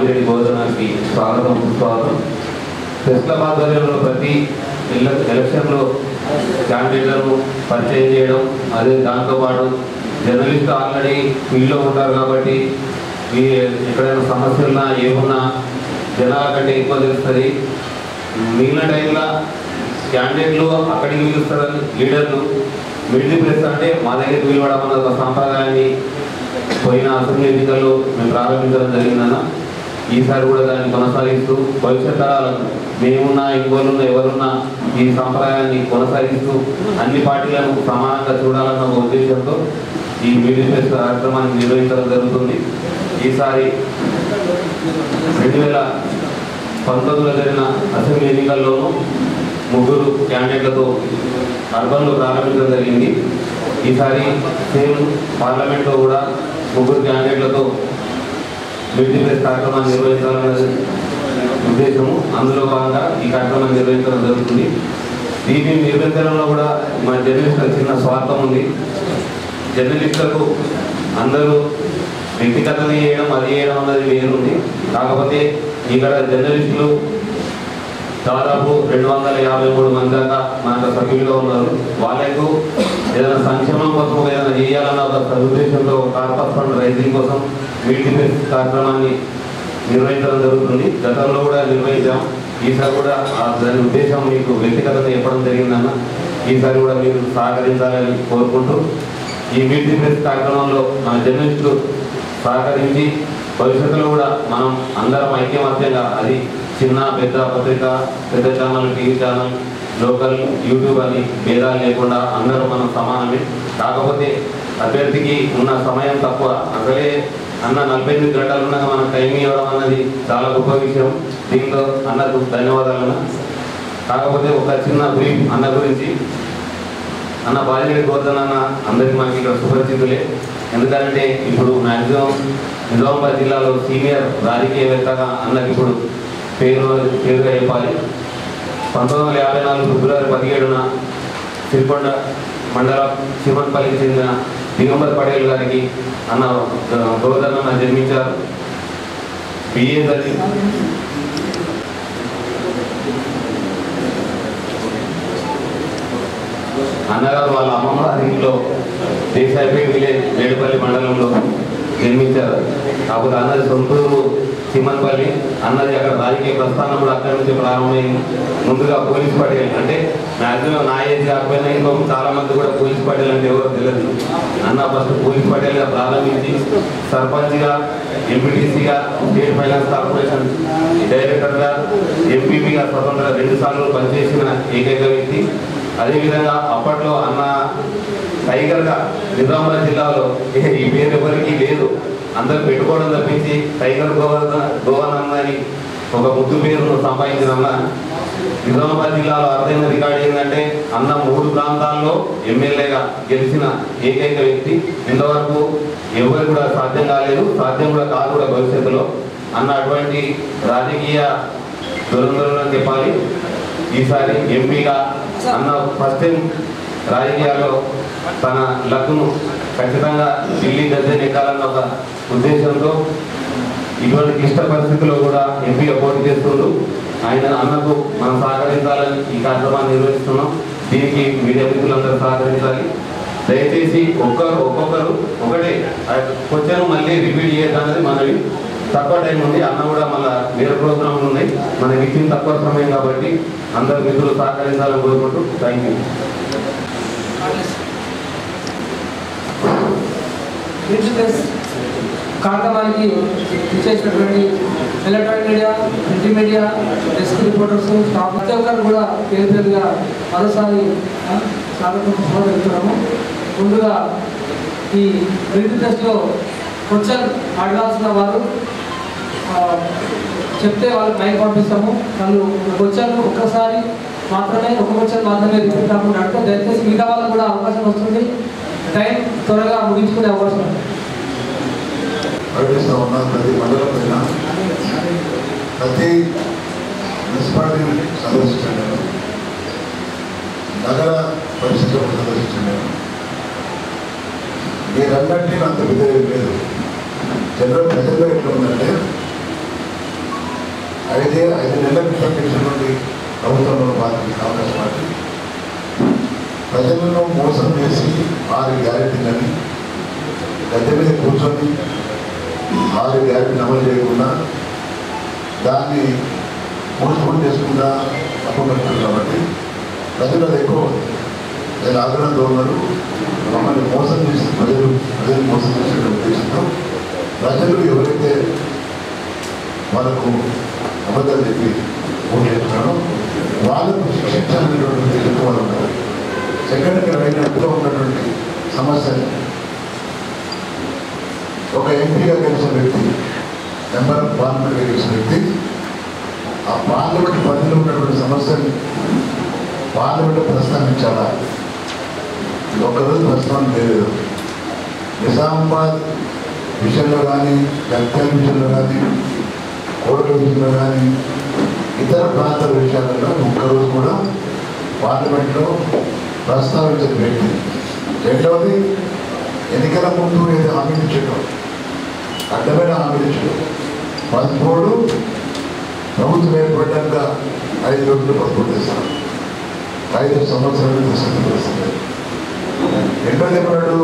బాజిరెడ్డి బోధనకి స్వాగతం సుస్వాగతం. Press club ఆధ్వర్యంలో ప్రతి ఎలక్షన్లో క్యాండిడేట్లను పరిచయం చేయడం, అదే దాంతోపాటు జర్నలిస్టు ఆల్రెడీ ఫీల్డ్లో ఉంటారు కాబట్టి ఎక్కడైనా సమస్యలున్నా ఏమున్నా జనాల కంటే ఎక్కువ తెలుస్తుంది. మిగిలిన టైంలో క్యాండిడేట్లు అక్కడికి పిలుస్తారని లీడర్లు మిడిల్ ప్రెస్ అంటే మా దగ్గరికి పిలవడం అన్న ఒక సాంప్రదాయాన్ని పోయిన అసెంబ్లీ ఎన్నికల్లో మేము ప్రారంభించడం జరిగిందన్న. ఈసారి కూడా దాన్ని కొనసాగిస్తూ భవిష్యత్ తరాలకు మేమున్నా ఇంకోళ్ళున్నా ఎవరున్నా ఈ సాంప్రదాయాన్ని కొనసాగిస్తూ అన్ని పార్టీలను సమానంగా చూడాలన్న ఒక ఉద్దేశంతో ఈ మిడిల్ ప్రెస్ కార్యక్రమాన్ని నిర్వహించడం జరుగుతుంది. ఈసారి 2019లో జరిగిన అసెంబ్లీ ఎన్నికల్లోనూ 3 క్యాండిడేట్లతో అర్బన్లో ప్రారంభించడం జరిగింది. ఈసారి సేమ్ పార్లమెంట్లో కూడా 3 క్యాండిడేట్లతో మిడిల్ ప్రెస్ కార్యక్రమాన్ని నిర్వహించాలనే ఉద్దేశము. అందులో భాగంగా ఈ కార్యక్రమాన్ని నిర్వహించడం జరుగుతుంది. దీన్ని నిర్వహించడంలో కూడా మన జర్నలిస్టులకు చిన్న స్వార్థం ఉంది. జర్నలిస్టులకు అందరూ వ్యక్తిగతంగా చేయడం అది చేయడం అన్నది వేరుంది. కాకపోతే ఇక్కడ జర్నలిస్టులు దాదాపు 253 మంది దాకా మన సభ్యులుగా ఉన్నారు. వాళ్ళకు ఏదైనా సంక్షేమం కోసం ఏదైనా చేయాలన్న ఒక సదుద్దేశంతో కార్పస్ ఫండ్ రైజింగ్ కోసం మిడిల్ ప్రెస్ కార్యక్రమాన్ని నిర్వహించడం జరుగుతుంది. గతంలో కూడా నిర్వహించాం. ఈసారి కూడా దాని ఉద్దేశం మీకు వ్యక్తిగతంగా చెప్పడం జరిగిందన్న. ఈసారి కూడా మీరు సహకరించాలని కోరుకుంటూ ఈ మిడిల్ ప్రెస్ కార్యక్రమంలో మన జర్నలిస్టులు సహకరించి భవిష్యత్తులో కూడా మనం అందరం ఐక్యమత్యంగా అది చిన్న పెద్ద పత్రిక, పెద్ద channel, TV channel, local, YouTube అని భేదాలు లేకుండా అందరూ మనం సమానమే. కాకపోతే అభ్యర్థికి ఉన్న సమయం తక్కువ. అసలే అన్న 48 గంటలు ఉండగా మనం టైం ఇవ్వడం అన్నది చాలా గొప్ప విషయం. దీంట్లో అన్నకు ధన్యవాదాలు. కాకపోతే ఒక చిన్న బ్రీఫ్ అన్న గురించి. అన్న బాజిరెడ్డి గోవర్ధన్ అన్న అందరికీ మనకి ఇక్కడ సుపరిచితులే. ఎందుకంటే ఇప్పుడు మ్యాక్సిమం నిజామాబాద్ జిల్లాలో సీనియర్ రాజకీయవేత్తగా అన్నకి ఇప్పుడు పేరుగా చెప్పాలి. 1954 ఫిబ్రవరి 17న సిరికొండ మండలం చిమన్పల్లికి చెందిన దిగంబర్ పటేల్ గారికి అన్న గోవర్ధన్ అన్న జన్మించారు. బిఏ చదివి అన్నగారు వాళ్ళ అమ్మమ్మ గారి ఇంట్లో దేశాయిపేట విలేజ్ మేడిపల్లి మండలంలో జన్మించారు. కాకపోతే అన్నది సొంతూరు చిమన్పల్లి. అన్నది అక్కడ రాజకీయ ప్రస్థానం కూడా అక్కడి నుంచి ప్రారంభమైంది. ముందుగా పోలీస్ పటేల్ అంటే మ్యాక్సిమం నా ఏజ్ కాకపోయినా ఇంకో చాలా మంది కూడా పోలీస్ పటేల్ అంటే ఎవరో తెలియదు. అన్న ఫస్ట్ పోలీస్ పటేల్గా ప్రారంభించి సర్పంచ్గా, ఎంపీటీసీగా, స్టేట్ ఫైనాన్స్ కార్పొరేషన్ డైరెక్టర్గా, ఎంపీపీగా స్వతంత్ర 2 సార్లు పనిచేసిన ఏకైక వ్యక్తి. అదేవిధంగా అప్పట్లో అన్న టైగర్గా నిజామాబాద్ జిల్లాలో ఈ పేరు ఎవరికి లేదు. అందరు పెట్టుకోవడం తప్పించి టైగర్ గోవర్ధన్ అన్నని ఒక ముద్దు పేరును సంపాదించిన అన్న నిజామాబాద్ జిల్లాలో అర్థమైన రికార్డు ఏంటంటే అన్న 3 ప్రాంతాల్లో ఎమ్మెల్యేగా గెలిచిన ఏకైక వ్యక్తి. ఇంతవరకు ఎవరు కూడా సాధ్యం కాలేదు, సాధ్యం కూడా కాదు కూడా భవిష్యత్తులో. అన్న అటువంటి రాజకీయ దురంధరులు అని చెప్పాలి. ఈసారి ఎంపీగా అన్న ఫస్ట్ టైం రాజకీయాల్లో తన లక్ను ఖచ్చితంగా ఢిల్లీ గద్దెని ఎక్కాలన్న ఒక ఉద్దేశంతో ఇటువంటి క్లిష్ట పరిస్థితుల్లో కూడా ఎంపీగా పోటీ చేస్తుండ్రు. ఆయన అన్నకు మనం సహకరించాలని ఈ కార్యక్రమాన్ని నిర్వహిస్తున్నాం. దీనికి మీడియా మిత్రులందరూ సహకరించాలి. దయచేసి ఒక్కొక్కరు ఒకటే క్వశ్చన్ మళ్ళీ రిపీట్ చేయొద్దన్నది మనవి. తక్కువ టైం ఉంది. అన్న కూడా మళ్ళీ వేరే ప్రోగ్రాంలు ఉన్నాయి. మనకి ఇచ్చిన తక్కువ సమయం కాబట్టి అందరు మిత్రులు సహకరించాలని కోరుకుంటూ థ్యాంక్ యూ. కార్యక్రమానికి ఇచ్చేసినటువంటి electronic media, print media, desk reporters, staff ప్రతి ఒక్కరు కూడా పేరుగా మరోసారి స్వాగతం వెళ్తున్నాము. ముందుగా ఈ ప్రింట్ టెస్ట్లో క్వశ్చన్ అడగాల్సిన వారు చెప్తే వాళ్ళకి మైక్ పంపిస్తాము. వాళ్ళు క్వశ్చన్ ఒక్కసారి మాత్రమే, ఒక క్వశ్చన్ మాత్రమే రిపీట్ కాకుండా అడిగితే దయచేసి మిగతా వాళ్ళకు కూడా అవకాశం వస్తుంది. టైం త్వరగా ముగించుకునే అవకాశం ఉంది. ప్రకటిస్తూ ఉన్న ప్రతి మండలం పైన ప్రతి మున్సిపాలిటీని సందర్శించాను నేను, నగర పరిస్థితులను సందర్శించాను నేను. మీరన్నట్టు అంత విధేయం లేదు. జనరల్ ప్రజల్లో ఎట్లా ఉందంటే మోసం చేసి 6 గ్యారెంటీలని గద్దె మీద కూర్చొని 6 గ్యారెంటీని అమలు చేయకుండా దాన్ని పోస్ట్పోన్ చేసుకుంటా అప్పగలుగుతారు కాబట్టి ప్రజలు అది ఎక్కువ నేను ఆగ్రహంతో ఉన్నారు. మమ్మల్ని మోసం చేసి ప్రజలు మోసం చేసే ఉద్దేశంతో ప్రజలు ఎవరైతే వాళ్ళకు అబద్ధాలు చెప్పి ఓటు చేస్తున్నారో వాళ్ళకు శిక్షించాలనేటువంటి ఉద్దేశంతో వాళ్ళు ఉన్నారు. సెకండ్కి అయినట్టుగా ఉన్నటువంటి సమస్యని ఒక ఎంపీగా గెలిచిన వ్యక్తి, మెంబర్ ఆఫ్ పార్లమెంట్గా గెలిచిన వ్యక్తి ఆ పార్లమెంట్ పరిధిలో ఉన్నటువంటి సమస్యని పార్లమెంట్ ప్రస్తావించాలా? ఒక్కరోజు ప్రస్తావన లేదు. నిజామాబాద్ విషయంలో కానీ, జగిత్యాల విషయంలో కానీ, కోర్టుల విషయంలో కానీ, ఇతర ప్రాంతాల విషయాలలో ఒక్కరోజు కూడా పార్లమెంట్లో ప్రస్తావించిన వ్యక్తి. రెండవది, ఎన్నికల ముందు ఏదో హామీలు ఇచ్చడం, అడ్డమైన హామీలు ఇచ్చడం. 13 ప్రభుత్వం ఏర్పడ్డాక 5 రోజులు పదకొండు చేస్తారు. 5 సంవత్సరాలు తీసుకుంటుంది. రెండోది ఏమన్నాడు?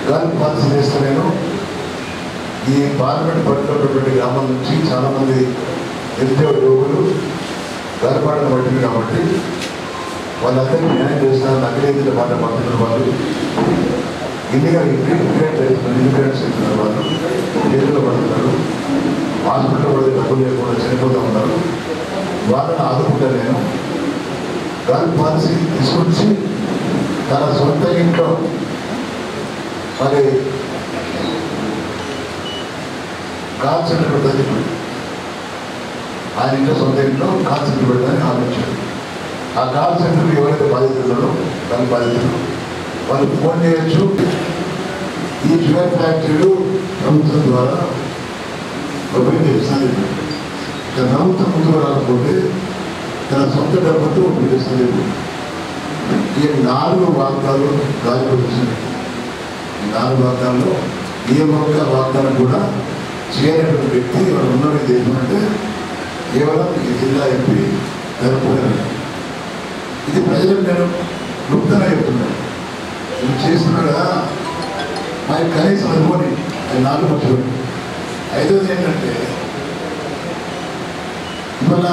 గన్ పాలసీ చేస్తే నేను ఈ పార్లమెంట్ పరిధిలోటువంటి గ్రామాల నుంచి చాలామంది నిరుద్యోగ యువకులు గర్భాటను పట్టింది కాబట్టి వాళ్ళందరికీ న్యాయం చేస్తున్నారు. నకిలీల మాట పడుతున్న వాళ్ళు, ఇమిగ్రెంట్స్ ఇస్తున్నారు, వాళ్ళు జైలులో పడుతున్నారు, హాస్పిటల్ పడితే డబ్బులు లేకుండా చనిపోతూ ఉన్నారు. వాళ్ళని ఆదుకుంటా నేను గన్ పాలసీ తీసుకొచ్చి తన సొంత ఇంట్లో మరి కాల్ సెంటర్ పెట్టాలి. ఆయన ఇంట్లో సొంత ఇంట్లో కాల్ సెంటర్ పెట్టాలని ఆలోచించారు. ఆ కాల్ సెంటర్కి ఎవరైతే బాధితున్నారో దాని బాధితులు వాళ్ళు ఫోన్ చేయొచ్చు. ఈ షుగర్ ఫ్యాక్టరీలు ప్రభుత్వం ద్వారా ఓపెన్ చేస్తుంది. ప్రభుత్వం ముందుకు రాకపోతే తన సొంత డబ్బుతో ఓపెన్ చేస్తుంది. ఈ 4 వాగ్దాలు గాలిపోతుంది. ఈ 4 వాగ్దాల్లో ఏ ఒక్క వాగ్దానం కూడా చేయనటువంటి వ్యక్తి వాళ్ళు ఉన్న వ్యక్తి ఏంటంటే కేవలం ఈ జిల్లా ఎంపీ జరుపుకున్నారు. ఇది ప్రజలకు నేను గుప్తంగా చెప్తున్నాను. ఇది చేస్తున్నాడా మరి కనీసం అనుకోని అది 4 మర్చిపోయి. 5వది ఏంటంటే ఇవాళ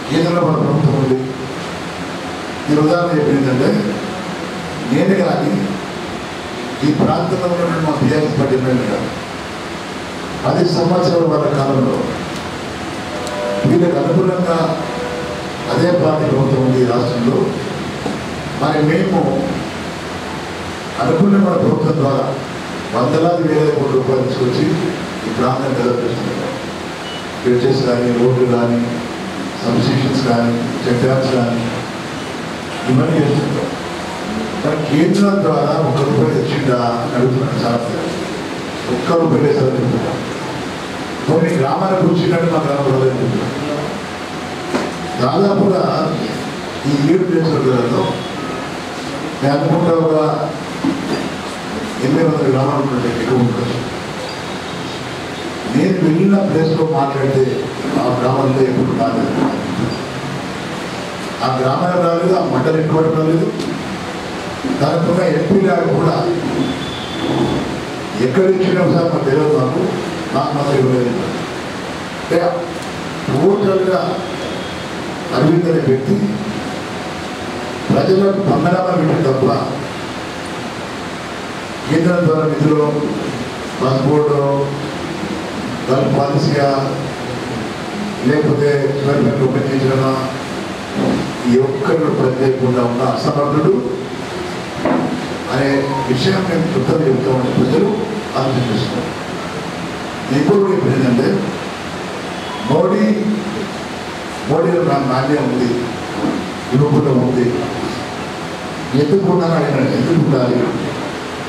కేంద్రంలో మన ప్రభుత్వం ఉంది. ఈ ఉదాహరణ చెప్పిందంటే నేను కానీ ఈ ప్రాంతంలో ఉన్నటువంటి మా బీఆర్ఎస్ పార్టీ ఎమ్మెల్యేగా 10 సంవత్సరాల వాళ్ళ కాలంలో వీళ్ళకి అనుకూలంగా అదే పార్టీ ప్రభుత్వం ఉంది ఈ రాష్ట్రంలో. మరి మేము అనుకూలమైన ప్రభుత్వం ద్వారా వందలాది వేల కోట్ల రూపాయలు తీసుకొచ్చి ఈ ప్రాంతాన్ని డెవలప్ చేస్తున్నాం. బ్రిడ్జెస్ కానీ, రోడ్లు కానీ, సబ్స్టేషన్స్ కానీ, చెక్ డ్యామ్స్ కానీ ఇవన్నీ చేస్తుంటాం. మరి కేంద్రం ద్వారా 1 రూపాయి తెచ్చిందా అని అడుగుతున్నాను. చాలా 1 రూపాయి వేసారని చెప్తున్నాం. కొన్ని గ్రామాలకు వచ్చినట్టు మా గ్రామంలో చెప్తున్నాం. దాదాపుగా ఈ 7 ప్లేసులలో నేను అనుకుంటా ఒక 800 గ్రామాలు ఉంటే ఎక్కువ ఉంటుంది. నేను వెళ్ళిన ప్లేస్లో మాట్లాడితే ఆ గ్రామంలో ఎప్పుడు రాలేదు. ఆ గ్రామాలు రాలేదు, ఆ మండలి ఎటువంటి రాలేదు. దానికున్న ఎంపీ గారు కూడా ఎక్కడ ఇచ్చినా సార్ మాకు తెలియదు, నాకు మాత్రం ఇవ్వలేదు. టోటల్గా అరవింద్ అనే వ్యక్తి ప్రజలకు పంగనామా పెట్టిన తప్ప కేంద్రం ద్వారా నిధులు బస్ బోర్డు గల్ఫ్ పాలసీగా లేకపోతే చివరి ఓపెన్ చేసినా ఈ ఒక్కరు ప్రత్యేకంగా ఉన్న అసమర్థుడు అనే విషయం మేము చుట్టూ చెబుతామని ప్రజలు ఆలోచిస్తున్నారు. ఇప్పుడు ఇప్పుడు ఏంటంటే మోడీలో నా నాణ్యం ఉంది, యువకులు ఉంది. ఎందుకు ఉన్నాను అడిగినాడు. ఎందుకు ఉండాలి?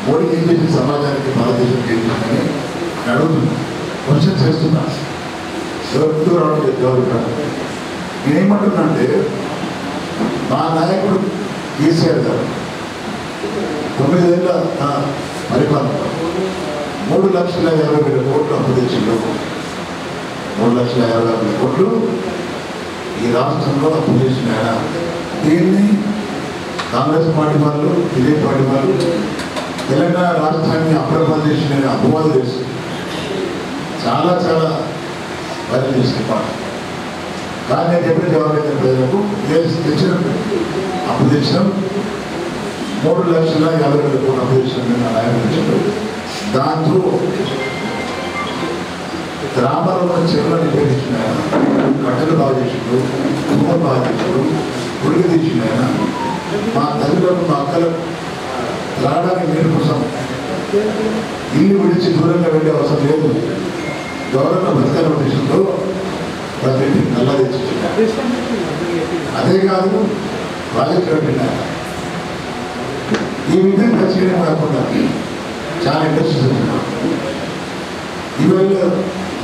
మోడీ ఏం చేసి సమాజానికి భారతదేశం చేయించాలని అడుగుతున్నా, క్వశ్చన్ చేస్తున్నా. ఎవరు రావడం చెప్తారు. నేనేమంటున్నా అంటే మా నాయకుడు కేసీఆర్ గారు 9 ఏళ్ళ పరిపాలన 3,50,000 కోట్లు అప్పు తెచ్చిండు. 3,50,000 కోట్లు ఈ రాష్ట్రంలో అప్పు చేసిన ఆయన దీన్ని కాంగ్రెస్ పార్టీ వాళ్ళు, బీజేపీ పార్టీ వాళ్ళు తెలంగాణ రాష్ట్రాన్ని ఆంధ్రప్రదేశ్ నేను అపవాదం చేస్తుంది. చాలా చాలా వైరల్ చేసిన పాట. కానీ నేను చెప్పిన జవాబు అయితే ప్రజలకు తెచ్చినాం, అప్పు తెచ్చినాం. 3,50,000 కోట్లు అప్పు తెచ్చినాం. నా నాయకులు తెచ్చాడు. దాంతో గ్రామాలలో చెరువులు నిర్వహించిన ఆయన, కట్టెలు బాగా చేసిండు, కుంభం బాగా చేసిండు, ఉడికి తీసిండు ఆయన. మా తల్లులకు, మా అక్కలకు రావడానికి నీరు కోసం ఇల్లు విడిచి దూరంగా వెళ్ళే అవసరం లేదు. గవర్నమెంట్ బతకాల ఉద్దేశంలో ప్రతి ఇంటికి నల్లా తెచ్చి, అదే కాదు ప్రాజెక్టు పెట్టిన ఈ విధంగా చేయడం కాకుండా చాలా ఇండస్ట్రీస్ వచ్చినాయి. ఈవేళ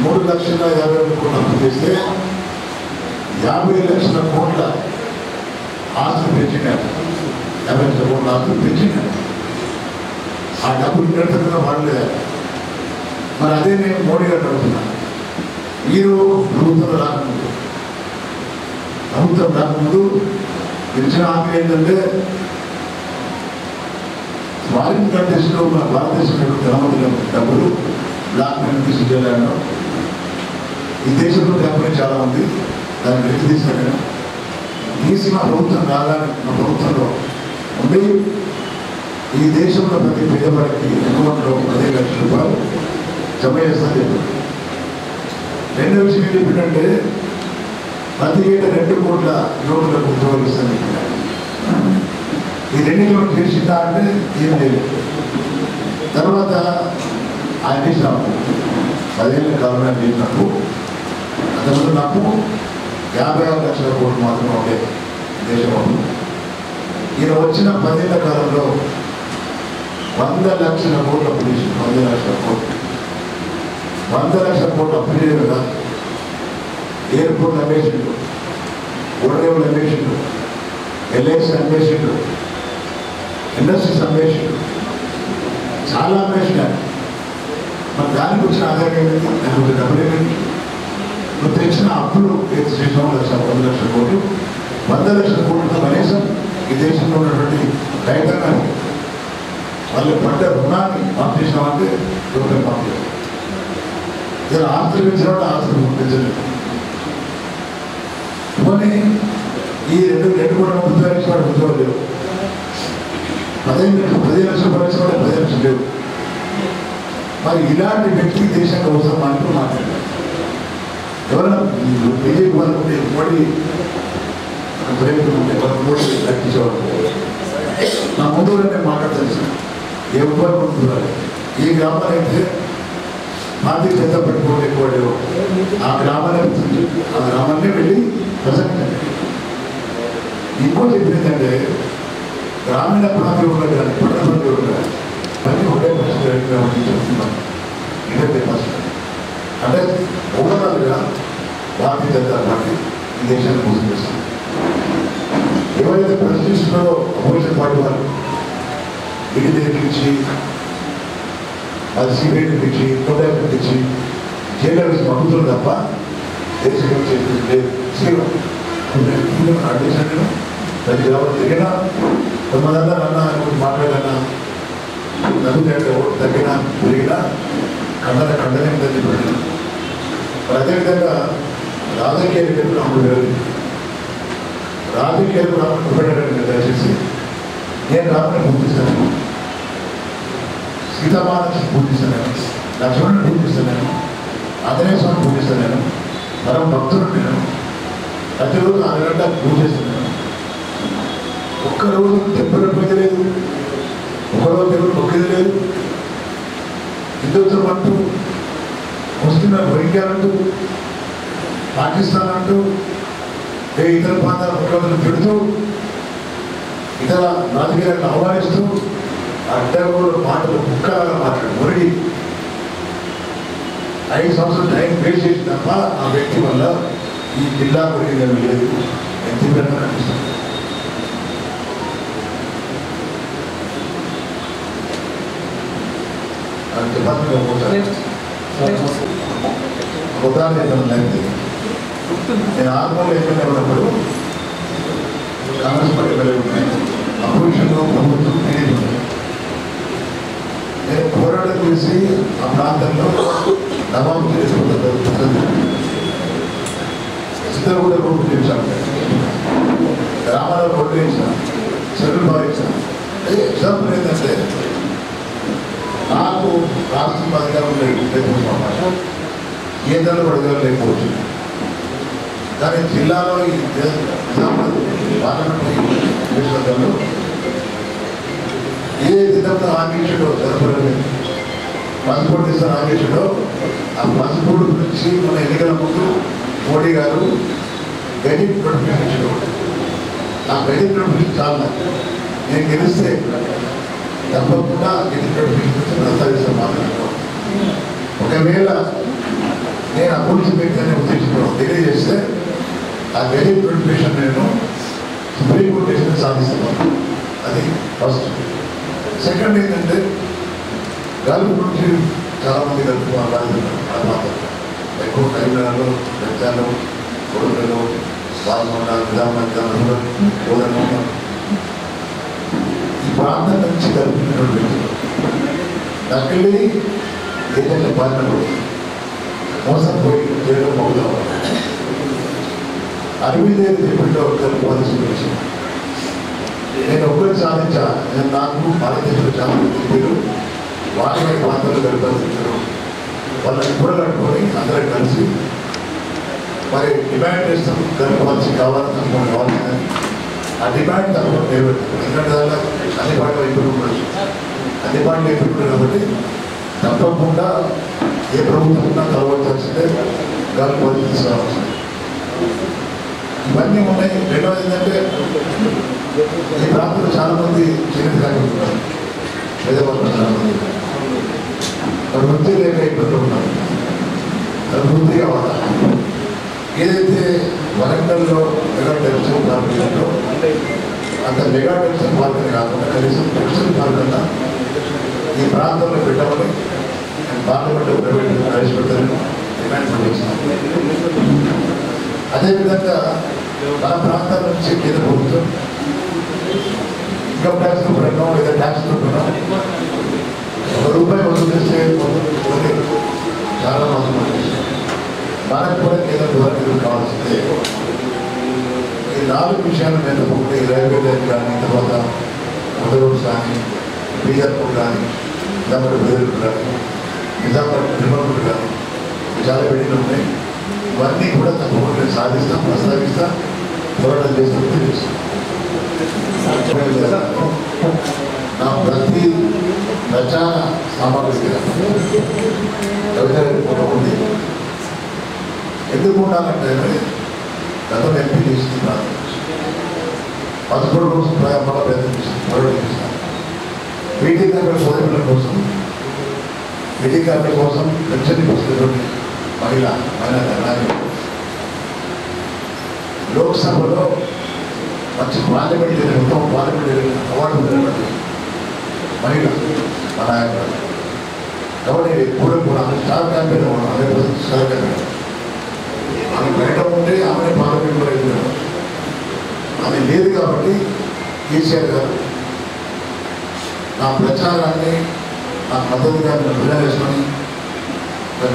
3,50,000 కోట్లు అప్పు చేస్తే 50 లక్షల కోట్ల ఆస్తులు పెంచినారు. 50 లక్షల కోట్ల ఆస్తులు పెంచినారు. ఆ డబ్బులు నిరంతరంగా వాడలేదు. మరి అదే నేను మోడీ గారు అడుగుతున్నాను. మీరు ప్రభుత్వం రాకముందు ఇచ్చిన హామీ ఏంటంటే ఫారిన్ కంట్రీస్లో మన భారతదేశంలో తెలంగాణ డబ్బులు బ్లాక్ మనీ తీసుకెళ్ళాను. ఈ దేశంలో డబ్బులు చాలా ఉంది, దాన్ని వెనక్కి తీసుకెళ్ళాను. తీసి మా ప్రభుత్వం రాగానే మా ప్రభుత్వంలో ఉండి ఈ దేశంలో ప్రతి పేదవాడికి అకౌంట్లో 10 లక్షల రూపాయలు జమ చేస్తాను చెప్పారు. రెండో విషయం ఏం చెప్పినట్టే ప్రతి ఏటా 2 కోట్ల నోట్లకు ఉద్యోగాలు ఇస్తాను చెప్పినారు. ఈ 2 కోట్లు చేసిందా అంటే ఏం లేదు. తర్వాత ఆయన చేసినప్పుడు 10 ఏళ్ళ కాలంలో చేసినప్పుడు అంతకుముందు నాకు 56 లక్షల కోట్లు మాత్రమే ఉండేది దేశంలో. ఈయన వచ్చిన 10 ఏళ్ల కాలంలో 100 లక్షల కోట్లు అప్పు చేసి 100 లక్షల కోట్లు 100 లక్షల కోట్లు అప్పు చేయడం కదా. ఎయిర్పోర్ట్ అమ్మేసిండు, ఓడరేవులు అమ్మేసిండు, ఎల్ఐసి అమ్మేసిండు, ఇండస్ట్రీస్ అమ్మేసిండు, చాలా అమ్మేసినారు. మరి దానికి వచ్చిన ఆదాయం ఏమైంది? దానికి వచ్చిన డబ్బులు ఏమైంది? నువ్వు తెచ్చిన అప్పులు 100 లక్షల కోట్లు 100 లక్షల కోట్లతో కనీసం ఈ దేశంలో ఉన్నటువంటి రైతాంగాన్ని వాళ్ళు పడ్డ రుణాన్ని మాఫ్ చేసినామంటే రూపాయలు మాఫ్ చేయాలి. ఇలా ఆస్తులు పెంచినట్టు ఆస్తులు పెంచలేదు. పోనీ ఈ 2 కోట్ల ఉద్యోగాలు ఇచ్చిన వాడు ఉద్యోగాలు లేవు. 10 లక్షలు పడించిన వాడు 10 లక్షలు లేవు. మరి ఇలాంటి వ్యక్తి దేశానికి అవసరం అంటూ మాట్లాడారు. ఎవరైనా బీజేపీ వాళ్ళకుంటే మోడీ ప్రేమికుంటే వాళ్ళ మోడీ లెక్కించేవాళ్ళు. నా ముందు నేను మాట్లాడతాను. ఏ ఉపాయం ఉంటున్నారు ఈ గ్రామాలు అయితే భారతీయ జనతా పార్టీ ఓట్లు ఎక్కువ లేవు. ఆ గ్రామాన్ని వెళ్ళి ప్రసంగించండి. ఇంకోటి చెప్పిందంటే గ్రామీణ ప్రాంతంలో కానీ పట్టణ ప్రాంతంలో కానీ అన్నీ ఒకటే చెప్తున్నాను. ఇదే ఫస్ట్ అంటే ఓవరాల్గా భారతీయ జనతా పార్టీ ఈ దేశాన్ని మోసం చేస్తుంది. ఎవరైతే ప్రశ్నిస్తున్నారో అపోజిషన్ పార్టీ వాళ్ళు ఇది తెప్పించి అది సిబిఐ తెప్పించి కోటా తెప్పించి జైలు వేసి పంపుతుంది తప్ప దేశం చేసేది అడ్మిషన్ ప్రతి గ్రామం తిరిగినా కొంతమంది అన్న మాట్లాడాలన్నా నలుగురు ఓటు తగ్గినా పెరిగినా ఖండనే ఉందని పెట్టిన. అదేవిధంగా రాజకీయాలు చెప్పిన అప్పుడు రాజకీయాలు రాకుండా పెట్టాలని దయచేసి నేను రామని పూజిస్తాను, సీతామాతని పూజిస్తాను, లక్ష్మణుని పూజిస్తాను, ఆంజనేయ స్వామిని పూజిస్తాను, పరమ భక్తుడు నేను ప్రతిరోజు 6 గంటలకు పూజ చేస్తున్నాను. ఒక్కరోజు టెంపుల్ పోయలేదు, ఒకరోజు టెంపుల్ మొక్కేది లేదు. హిందుత్వం అంటూ ముస్లింల వైద్యాలంటూ పాకిస్తాన్ అంటూ ఇతర ప్రాంతాల ముఖ్యమంత్రులు పెడుతూ ఇతర రాజకీయాలను ఆహ్వానిస్తూ అడ్డగోలు మాటలు ముక్కలాగా మాట్లాడు మురడి 5 సంవత్సరాలు టైం వేస్ట్ చేసి తప్ప ఆ వ్యక్తి వల్ల ఈ జిల్లా కొరిగి లేదు. ఎంత తీవ్రంగా కనిపిస్తుంది. ఉదాహరణ నేను ఆర్మూలు ఎమ్మెల్యే ఉన్నప్పుడు కాంగ్రెస్ పార్టీ వెళ్ళి ఉన్నాయి. అపోజిషన్లో ప్రభుత్వం తెలియదు. నేను పోరాటం చేసి ఆ ప్రాంతంలో నవాబు చేసుకుంటాను. ఇద్దరు కూడా రోడ్డు చేశాను, గ్రామాల్లో రోడ్డు వేసాను, చెరువులు భావించాను. ఎగ్జాంపుల్ ఏంటంటే నాకు రాష్ట్రం అధికారం లేకపోవచ్చు, కేంద్రంలో అధికారం లేకపోవచ్చు, కానీ జిల్లాలో ఈ పార్లమెంటరీ నియోజకవర్గంలో ఏ విధంగా ఆంక్షలో జరపలేదు, పసుపోటు ఇస్తున్న ఆంక్షలో ఆ పసుపోటు గురించి మన ఎన్నికల ముందు మోడీ గారు గెజిట్ నోటిఫికేషన్ ఇచ్చారు. ఆ గెజిట్ నోటిఫికేషన్ చాలా నేను గెలిస్తే తప్పకుండా గెజిట్ నోటిఫికేషన్ ప్రస్తావిస్తాను మాట్లాడుకో. ఒకవేళ నేను అభివృద్ధి వ్యక్తిని ఉద్దేశంలో తెలియజేస్తే ఆ గెజిట్ నోటిఫికేషన్ నేను సుప్రీంకోర్టు కేసుని సాధిస్తున్నాను. అది ఫస్ట్. సెకండ్ ఏంటంటే గల్ఫ్ నుంచి చాలామంది గల్ఫ్ మాట్లాడుతున్నారు. ఎక్కువ కరీంనగర్లో, పెద్దాలు, కొడుకులు, పాల్గొండ, నిజామాబాద్, గోదావరి ఈ ప్రాంతం నుంచి గల్ఫ్ నకిలీ ఏజెంట్ల బాధ్యత మోసం పోయి చేయడం మొదలవ్వాలి. అరవింద్ చెప్పిలో గల్ఫ్ పాలసీ గురించి నేను ఒక్కరు సాధించా. నేను నాకు భారతదేశంలో చాలా చెప్పారు, వారి ప్రాంతాలు గడిపారు. వాళ్ళని కూడా కట్టుకొని అందరూ కలిసి మరి డిమాండ్ చేస్తాం, గల్ఫ్ పాలసీ కావాలని తప్పకుండా కావాలని. ఆ డిమాండ్ తప్పకుండా నెరవేరుతాం. ఎందుకంటే దానిలో అన్ని పాటలు అయిపోయి ఉండొచ్చు, అన్ని పాటలు అయిపోయి కాబట్టి తప్పకుండా ఏ ప్రభుత్వం ఉన్నా కలవచ్చాల్సిందే గల్ఫ్ పాలసీ తీసుకురావాల్సింది. ఇవన్నీ ఉన్నాయి. రెండవది ఏంటంటే ఈ ప్రాంతంలో చాలామంది చేతి కాకుంటున్నారు, పేదవాళ్ళు చాలామంది వృత్తి లేక ఇబ్బందులు ఉన్నారు. అది వృత్తి కావాలా. ఏదైతే వరంగల్లో మెగా టెక్స్టైల్ పార్క్ ఉందో అంత మెగా టెక్స్టైల్ పార్క్ అని కాకుండా కనీసం టెక్స్టైల్ పార్క్ అన్నా ఈ ప్రాంతంలో పెట్టమని నేను పార్లమెంట్లో ప్రవేశపెట్టాలని డిమాండ్ చేస్తున్నాను. అదేవిధంగా మన ప్రాంతాల నుంచి కేంద్ర ప్రభుత్వం ఇన్కమ్ ట్యాక్స్ రూపంలో లేదా ట్యాక్స్ రూపంలో ₹1 వసూలు చేస్తే చాలా అవసరం. మనకు కూడా కేంద్ర ప్రభుత్వం కావాల్సిందే. ఈ 4 విషయాలు నేను ఒకటి రైల్వే లైన్ కానీ, తర్వాత రోడ్స్ కానీ, బీజాపూర్ కానీ, నిజామాబాద్ బెదర్పూర్ కానీ, నిజామాబాద్ తిరుమలపూర్ కానీ చాలా బిల్డింగ్లు ఉన్నాయి. ఇవన్నీ కూడా తప్పకుండా సాధిస్తాం, ప్రస్తావిస్తా, పోరాటం చేస్తాం, తెలుస్తాం. నా ప్రతి ప్రచార సామాగ్రి ఉంది. ఎందుకు ఉండాలంటే గతంలో ఎంపీ చేస్తున్నారు, 11 రోజులు మళ్ళీ ప్రయత్నం చేస్తాను, పోరాటం చేస్తాను. బీటీ కార్మికుల సోదరుల కోసం, బీటీ కార్మికుల కోసం పెన్షన్ వస్తున్నటువంటి మహిళ లోక్సభలో మంచి పార్లమెంట్ ఉత్తమ పార్లమెంట్ అవార్డు పొందినటువంటి మహిళ మా నాయకుడు. కాబట్టి ఎప్పుడు కూడా స్టార్ క్యాంపెయిన్ 100% స్టార్ క్యాంపెయిన్. ఆమె బయట ఉంటే ఆమె పార్లమెంట్ కూడా వెళ్ళారు. ఆమె లేదు కాబట్టి కేసీఆర్ గారు నా ప్రచారాన్ని, నా మద్దతుగా విడుదల చేసుకొని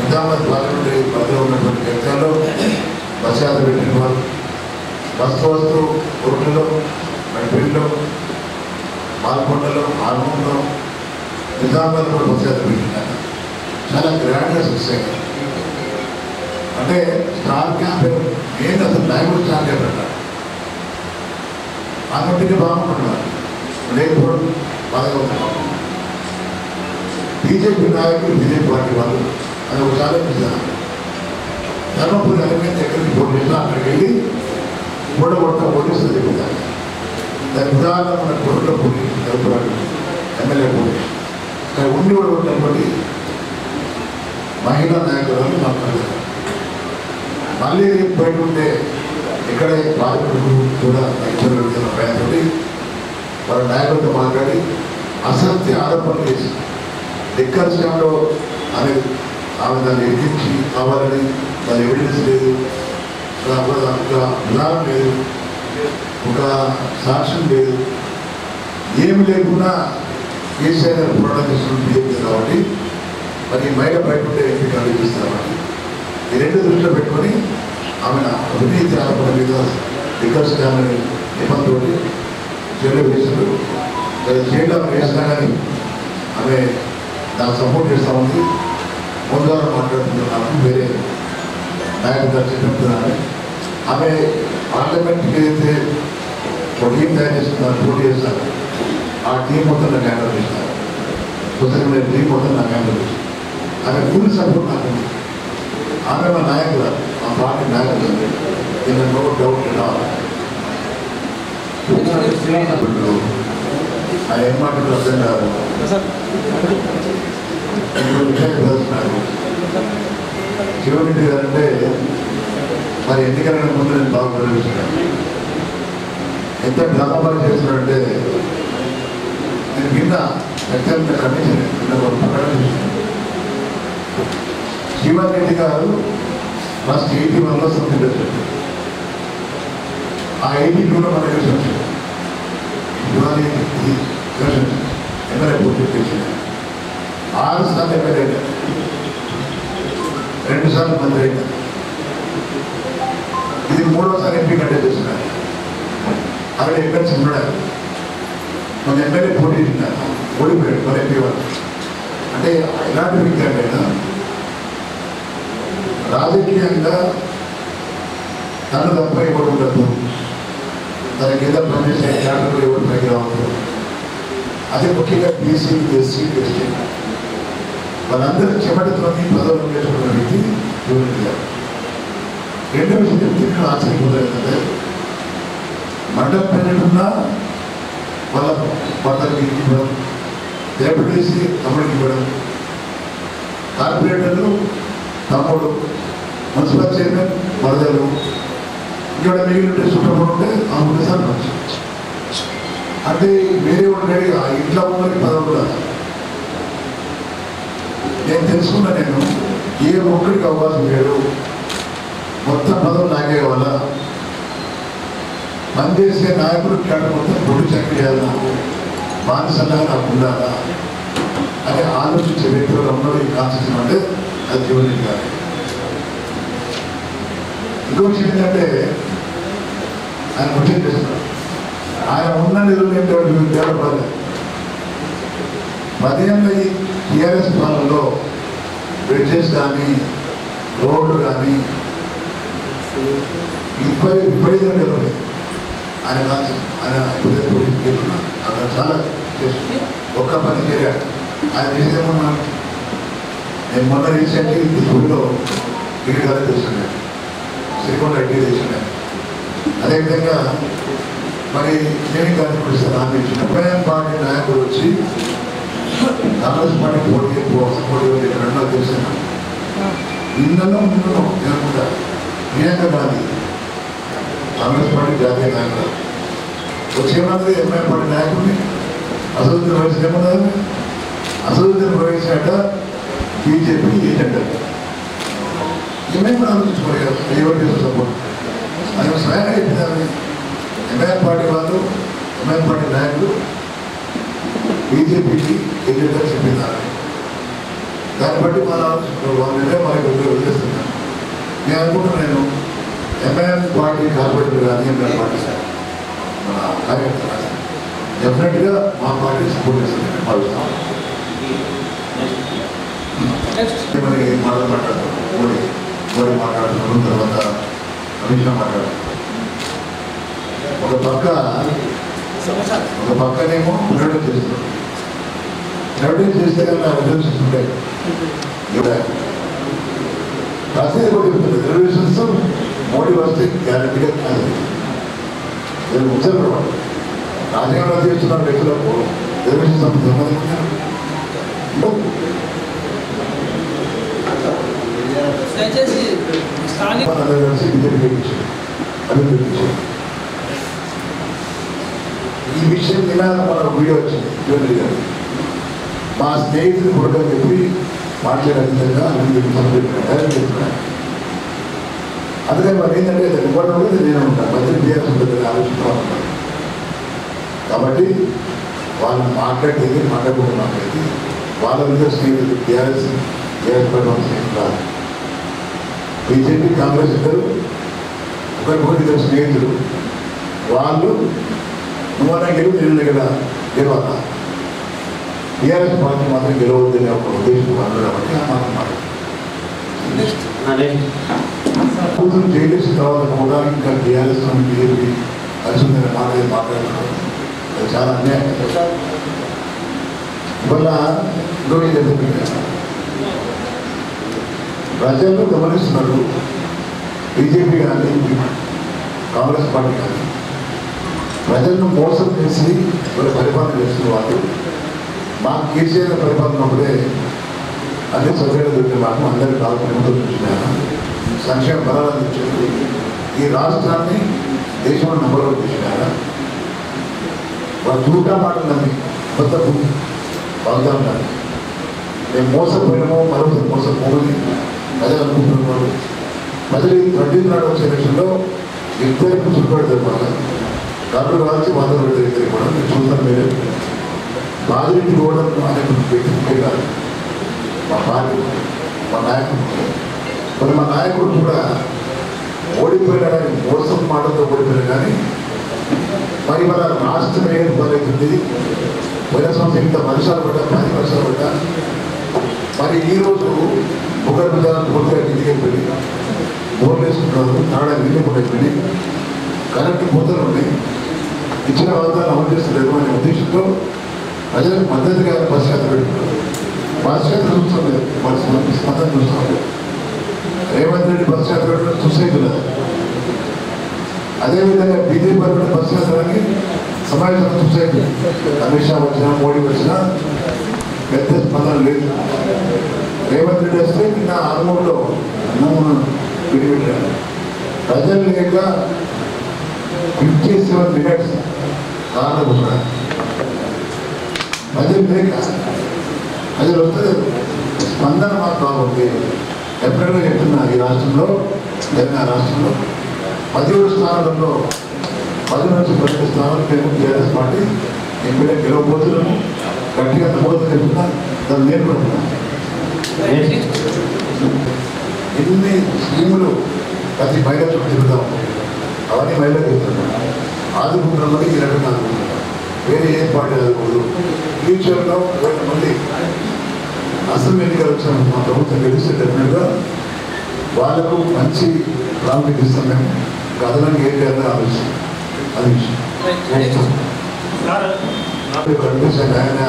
నిజామాబాద్ పార్లమెంటరీ పరిధిలో ఉన్నటువంటి వ్యక్తుల్లో బస్ యాత్ర పెట్టిన వారు, వస్తు రోడ్లలో, మెట్రిల్లో, మాల్కొండలో, ఆర్మూర్లో, నిజామాబాద్ కూడా బస్ యాత్ర పెట్టినారు. చాలా గ్రాండ్గా సక్సెస్ అయ్యారు. అంటే స్టార్ క్యాంపెయిన్ ఏంటి, అసలు లైవ్ స్టార్ క్యాంపెయిన్ అంటారు. అన్నింటినీ బాగుంటున్నారు, లేకపోవడం బాగా ఉంటున్నారు. బీజేపీ నాయకులు, బీజేపీ పార్టీ వాళ్ళు అది ఒక ఛాలెంజ్ ఇస్తారు. ధర్మపురి అరవింద్ ఎక్కడికి పోటీ చేసినా అక్కడికి వెళ్ళి మూడగొట్ట పోటీసులు చెప్తారు. దాని ఉదాహరణ మన కొడుకులో పోటీ, ఎమ్మెల్యే పోటీ ఇక్కడ ఉండి కూడా ఉన్నటువంటి మహిళా నాయకులను మాట్లాడారు. మళ్ళీ బయట ఉంటే ఇక్కడే పార్లమెంటు కూడా ప్రయాణపడి వాళ్ళ నాయకులతో మాట్లాడి అసత్య ఆరోపణలు చేసి లిక్కర్ స్కామ్లో ఆమె దాన్ని ఎక్కించి కావాలని దాని ఎవిడెన్స్ లేదు, ఒక విధానం లేదు, ఒక సాక్ష్యం లేదు, ఏమి లేకున్నా కేసీఆర్ గారు పోరాటం చేస్తున్న బీజేపీ కాబట్టి మరి మహిళ బయటపడే ఎంపీ ఆలోచిస్తామని ఈ రెండు దృష్టిలో పెట్టుకొని ఆమె అవినీతి ఆరోపణ మీద రికార్డ్స్ కానీ నిబంధనలు జైలు వేసారు. జైల్లో వేసినా కానీ ఆమె నాకు సపోర్ట్ చేస్తూ ఉంది. ముందుగా మాట్లాడుతున్నాను వేరే నాయకులు చెప్పినట్టున్నాను. ఆమె పార్లమెంట్కి ఏదైతే ఒక టీం తయారు చేస్తున్నారు, పోటీ చేస్తారు, ఆ టీం మొత్తం నాకు హ్యాండల్ చేస్తారు. సొసైటీ మీద టీం మొత్తం నాకు హ్యాండల్ చేస్తారు. ఆమె ఫుల్ సపోర్ట్ నాకు ఉంది. ఆమె మా నాయకులు, మా పార్టీ నాయకులు, దీని నో డౌట్ ఆయన ఏం మాట్లాడు అర్థం కాదు. విషయాలు తెలుస్తున్నారు. శివరెడ్డి గారు అంటే మరి ఎన్నికల ముందు నేను బాగా గౌరవిస్తున్నాను. ఎంత డ్రామా చేస్తున్నాడంటే నేను విన్నా ఎక్కడ కమిషన్ శివారెడ్డి గారు ఫస్ట్ 81లో సంథింగ్ వచ్చాడు. ఆ 82లో మన ఎలక్షన్ వచ్చాడు. శివారెడ్డి ఎమ్మెల్యే పోటీ చేసింది. 6 సార్లు ఎమ్మెల్యే అయ్యారు, 2 సార్లు మంత్రి అయ్యారు. ఇది 3వసారి ఎంపీ కంటెస్ట్ చేస్తున్నారు. అక్కడ ఎమ్మెల్సీ ఉన్నాడు. మన ఎమ్మెల్యే పోటీ చేసినారు, ఓడిపోయాడు మన ఎంపీ వాళ్ళు. అంటే ఎలాంటి వ్యక్తి అంటే రాజకీయంగా తను తప్ప ఎవరు ఉండదు, తన కింద పనిచేసే క్యాడర్లు ఎవరు పైకి రావద్దు. అదే ముఖ్యంగా బీసీ, ఎస్సీ, ఎస్టీ వాళ్ళందరూ చెమటతోని పదవులు నేర్చుకున్న వ్యక్తి శివరెడ్డి గారు. రెండో విషయం చెప్తే నేను ఆశ్చర్యపోతుందంటే మండల ప్రెసిడెంట్ ఉన్నా వాళ్ళకి ఇవ్వడం, డెప్యూటీసీ తమ్ముడికి ఇవ్వడం, కార్పొరేటర్లు తమ్ముడు, మున్సిపల్ చైర్మన్ వరదలు, ఇక్కడ మిగిలిన సూపర్ ఉంటే అనుకుంటే సార్ అంటే వేరే ఉండేది ఆ ఇంట్లో ఉన్నది పదవులు కూడా. నేను తెలుసుకున్నా, నేను ఏ ఒక్కడికి అవకాశం లేదు, మొత్తం పదవులు నాకే వల్ల పనిచేసే నాయకుడు క్యాడర్ మొత్తం పొడి చక్కెర చేయాలా, బానిసలా నాకు ఉండాలా అని ఆలోచించే వ్యక్తులు ఉన్నది ఈ కాన్స్టిట్యూషన్ అంటే అది శివరెడ్డి గారు. ఇంకో విషయం ఏంటంటే ఆయన ముఖ్యం చేస్తున్నారు. ఆయన ఉన్న నిధులు డెవలప్ 10 ఏళ్ళ ఈ టీఆర్ఎస్ పాలనలో బ్రిడ్జెస్ కానీ రోడ్లు కానీ విపరీతంగా డెవలప్. ఆయన ఆయన అక్కడ చాలా చేస్తుంది. ఒక్క పని చేయాలి ఆయన చేసేమన్నా. నేను మొన్న రీసెంట్లీ ఊళ్ళో డిగ్రీ కాలేజ్ చేస్తున్నాను, శ్రీకొండ డిగ్రీ చేస్తున్నాను. అదేవిధంగా మరి నేను కానీ ఇప్పుడు ఆమె చిన్నపైన పార్టీ నాయకుడు వచ్చి కాంగ్రెస్ పార్టీ పోటీ రెండో తెలిసిన నిన్నలో జరగకుండా ప్రియాంక గాంధీ కాంగ్రెస్ పార్టీ జాతీయ నాయకుడు వచ్చేమన్నది ఎంఐఎం పార్టీ నాయకుడిని అసదుద్దీన్ వయసు ఏమన్నది. అసదుద్దీన్ ప్రవేశించాక బీజేపీ ఏజెంట్ ఎంఐఎం కూడా ఆలోచించుకోవాలి కదా, ఎవరు సపోర్ట్ ఆయన స్వయంగా చెప్పినారు. ఎంఐఎం పార్టీ వాళ్ళు, ఎంఐఎం పార్టీ నాయకులు బీజేపీకి ఏజెంట్గా చెప్పినారు. దాన్ని బట్టి మన వాళ్ళంటే మనకి వదిలేస్తున్నాను. నేను అనుకుంటున్నాను, నేను ఎంఐఎం పార్టీ కార్పొరేటర్ కానీ ఎంఐఎం పార్టీ మన కార్యకర్త డెఫినెట్గా మా పార్టీ సపోర్ట్ చేస్తాను భావిస్తాం. మనకి మాట్లాడుతున్నాం, మోడీ మాట్లాడుతున్నాం, తర్వాత అమిత్ షా మాట్లాడుతున్నాం. ఒక పక్కనేమో ప్రైవేట్ చేస్తున్నాం. ప్రైవేట్ చేస్తే కన్నా రిజర్వేషన్స్ ఉంటాయి. రాసేది కూడా చెప్తుంది, రిజర్వేషన్స్ మోడీ వస్తే గ్యారెంటీగా కాదు. నేను ఉద్యోగం రాజకీయంలో చేస్తున్న వ్యక్తులకు రిజర్వేషన్స్ ఈ విషయం నినాద మన వీడియో వచ్చింది జ్యోతి గారు. మా స్నేహితులు కూడా చెప్పి మాట్లాడే విధంగా చెప్తున్నాను. అందుకని మరి ఏంటంటే ఇవ్వడం కూడా నేను ఉంటాను, మధ్య చేయాల్సి ఉంటుంది ఆలోచిస్తూ ఉంటాను. కాబట్టి వాళ్ళు మాట్లాడేది మాట్లాడకుండా మాట్లాడేది వాళ్ళ మీద స్నేహితులు టీఆర్ఎస్ పడిన స్నేహితులు బీజేపీ కాంగ్రెస్ ఇద్దరు ఒకరికొకరు ఇద్దరు స్నేహితులు వాళ్ళు నువ్వన్నా గెలువు నేను గెలవాలా టీఆర్ఎస్ పార్టీ మాత్రం గెలవద్దని ఒక ఉద్దేశం కాబట్టి ఆ మాత్రం కూతురు జైలేసిన తర్వాత కూడా ఇంకా టీఆర్ఎస్ బీజేపీ కలిసి మాట్లాడుతున్నారు అది చాలా అన్యాయం. ఇవాళ ప్రజలు గమనిస్తున్నారు. బీజేపీ కానీ కాంగ్రెస్ పార్టీ కానీ ప్రజలను మోసం చేసి వాళ్ళు పరిపాలన చేస్తున్న వాళ్ళు మా కేసీఆర్ పరిపాలన ఉన్నప్పుడే అన్ని సౌకర్యాలు దొరికిన మాకు అందరికీ కావాలని చూసినాను. సంక్షేమ బలాలు అందించారు. ఈ రాష్ట్రాన్ని దేశంలో నంబర్ వన్ చేసినారా వాళ్ళు చూడటం మాటలని కొత్త వాగ్దానం కానీ మేము మోసపోయినామో మరొకటి మోసపోమని ప్రజలు అనుకుంటున్నారు. ప్రజలు ఈ 13 నాడు వచ్చే ఎలక్షన్లో ఇద్దరికి చూపెడతారు. మన కర్నూలు రాసి వంద పెడితే కూడా మీరు చూస్తారు. మీరే బాధితులు కూడా అనే వ్యక్తి కాదు మా పార్టీ మా నాయకుడు. మరి మా నాయకుడు కూడా ఓడిపోయినాడని మోసం మాటలతో ఓడిపోయినా కానీ మరి మన రాష్ట్రం ఏ రూపాయలవుతుంది. పోయిన సంవత్సరం ఇంత వర్షాలు పడ్డా 10 వర్షాలు పడ్డా మరి ఈరోజు ఒకరి విధానం పూర్తిగా ఇంటికి వెళ్ళి బోర్లు వేసుకుంటున్నారు. తాడా నీళ్ళు పడైపోయి కరెంటు పోతలు ఉన్నాయి. ఇచ్చిన వాగ్దానం అమలు చేస్తలేదు అనే ఉద్దేశంతో ప్రజలకు మద్దతుగా బస్ యాత్ర పెట్టుకున్నారు. బస్ యాత్ర చూస్తుంది వాళ్ళ స్పందన చూస్తున్నారు. రేవంత్ రెడ్డి బస్ యాత్ర పెట్టడం చూసేది. అదేవిధంగా బీజేపీ పరిపడిన బస్ యాత్రని సమావేశంలో చూసేది. అమిత్ షా వచ్చినా మోడీ వచ్చినా పెద్ద స్పందన లేదు. రేవంత్ రెడ్డి వస్తే నిన్న ఆర్మూర్లో విడిపెట్టారు. ప్రజలు లేక 57 మినిట్స్ కారణం కూర్చున్నారు. ప్రజలు లేక ప్రజలు వస్తే స్పందన మాకు బాగుంది. ఎప్పుడైనా చెప్తున్నా ఈ రాష్ట్రంలో తెలంగాణ రాష్ట్రంలో 17 స్థానాలలో 10 నుంచి 12 స్థానాలు మేము టీఆర్ఎస్ పార్టీ ఎంపీగా గెలవబోతున్నాము. గట్టిగా నమ్మకం చెప్తున్నా దాన్ని నేర్పడుతున్నాను. ఎన్ని స్కీములు ప్రతి మహిళ చుట్టూ తిరుగుతాం. అవన్నీ మహిళలకు చెప్తున్నాం. ఆదుకుంటున్నది ఈ రకంగా ఆదుకుంటున్నాం. వేరే ఏ పార్టీ ఆదుకోదు. ఫ్యూచర్లో మళ్ళీ అసెంబ్లీ ఎన్నికలు వచ్చిన మా ప్రభుత్వం గెలిస్తే డెఫినెట్గా వాళ్ళకు మంచి ప్రాముఖ్యత ఇస్తాం. మేము అదనంగా ఏం చేయాలని ఆలోచిస్తాం. అది విషయం కనిపిస్తుంది. ఆయన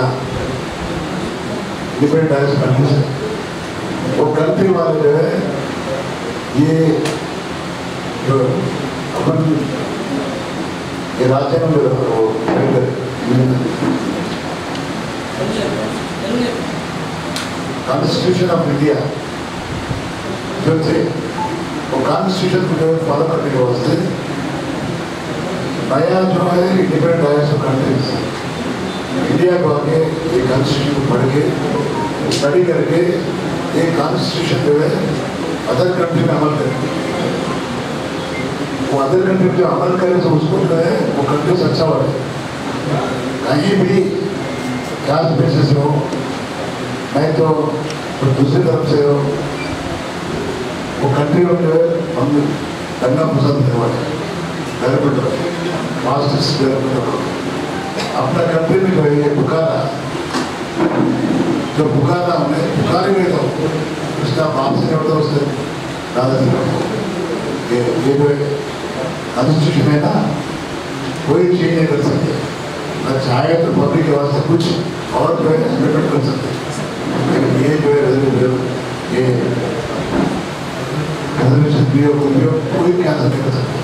ఇండిపెండెంట్ డైరెక్ట్ కనిపిస్తుంది. ఒక కంట్రీ వాళ్ళు ఏ రాజ్యాంగంలో कॉन्स्टिट्यूशन ऑफ इंडिया जो थे वो कॉन्स्टिट्यूशन को फॉलो करने के वास्ते नया जो है different types of countries India को आके ये कॉन्स्टिट्यूशन पढ़ के स्टडी करके ये कॉन्स्टिट्यूशन जो है अदर कंट्री में अमल करें. वो अदर कंट्री जो अमल करे तो उसको जो है वो कंट्रीज अच्छा बढ़े. कहीं भी कास्ट बेसिस हो नहीं तो दूसरी तरफ से हो वो कंट्री में जो है हम करना पसंद करने वाले डेवलपमेंट मास्टर्स डेवलपमेंट अपना कंट्री में जो है ये पुकारा जो पुकारा हमने पुकारे गए तो उसका बाप से नहीं होता उससे दादा से ये जो है कॉन्स्टिट्यूशन है ना कोई चेंज नहीं कर सकते. न चाहे तो पब्लिक के वास्ते कुछ और जो है अमेंडमेंट कर सकते. ये जो है ये रिजर्वेशन भी हो कोई भी आंसर नहीं कर सकते.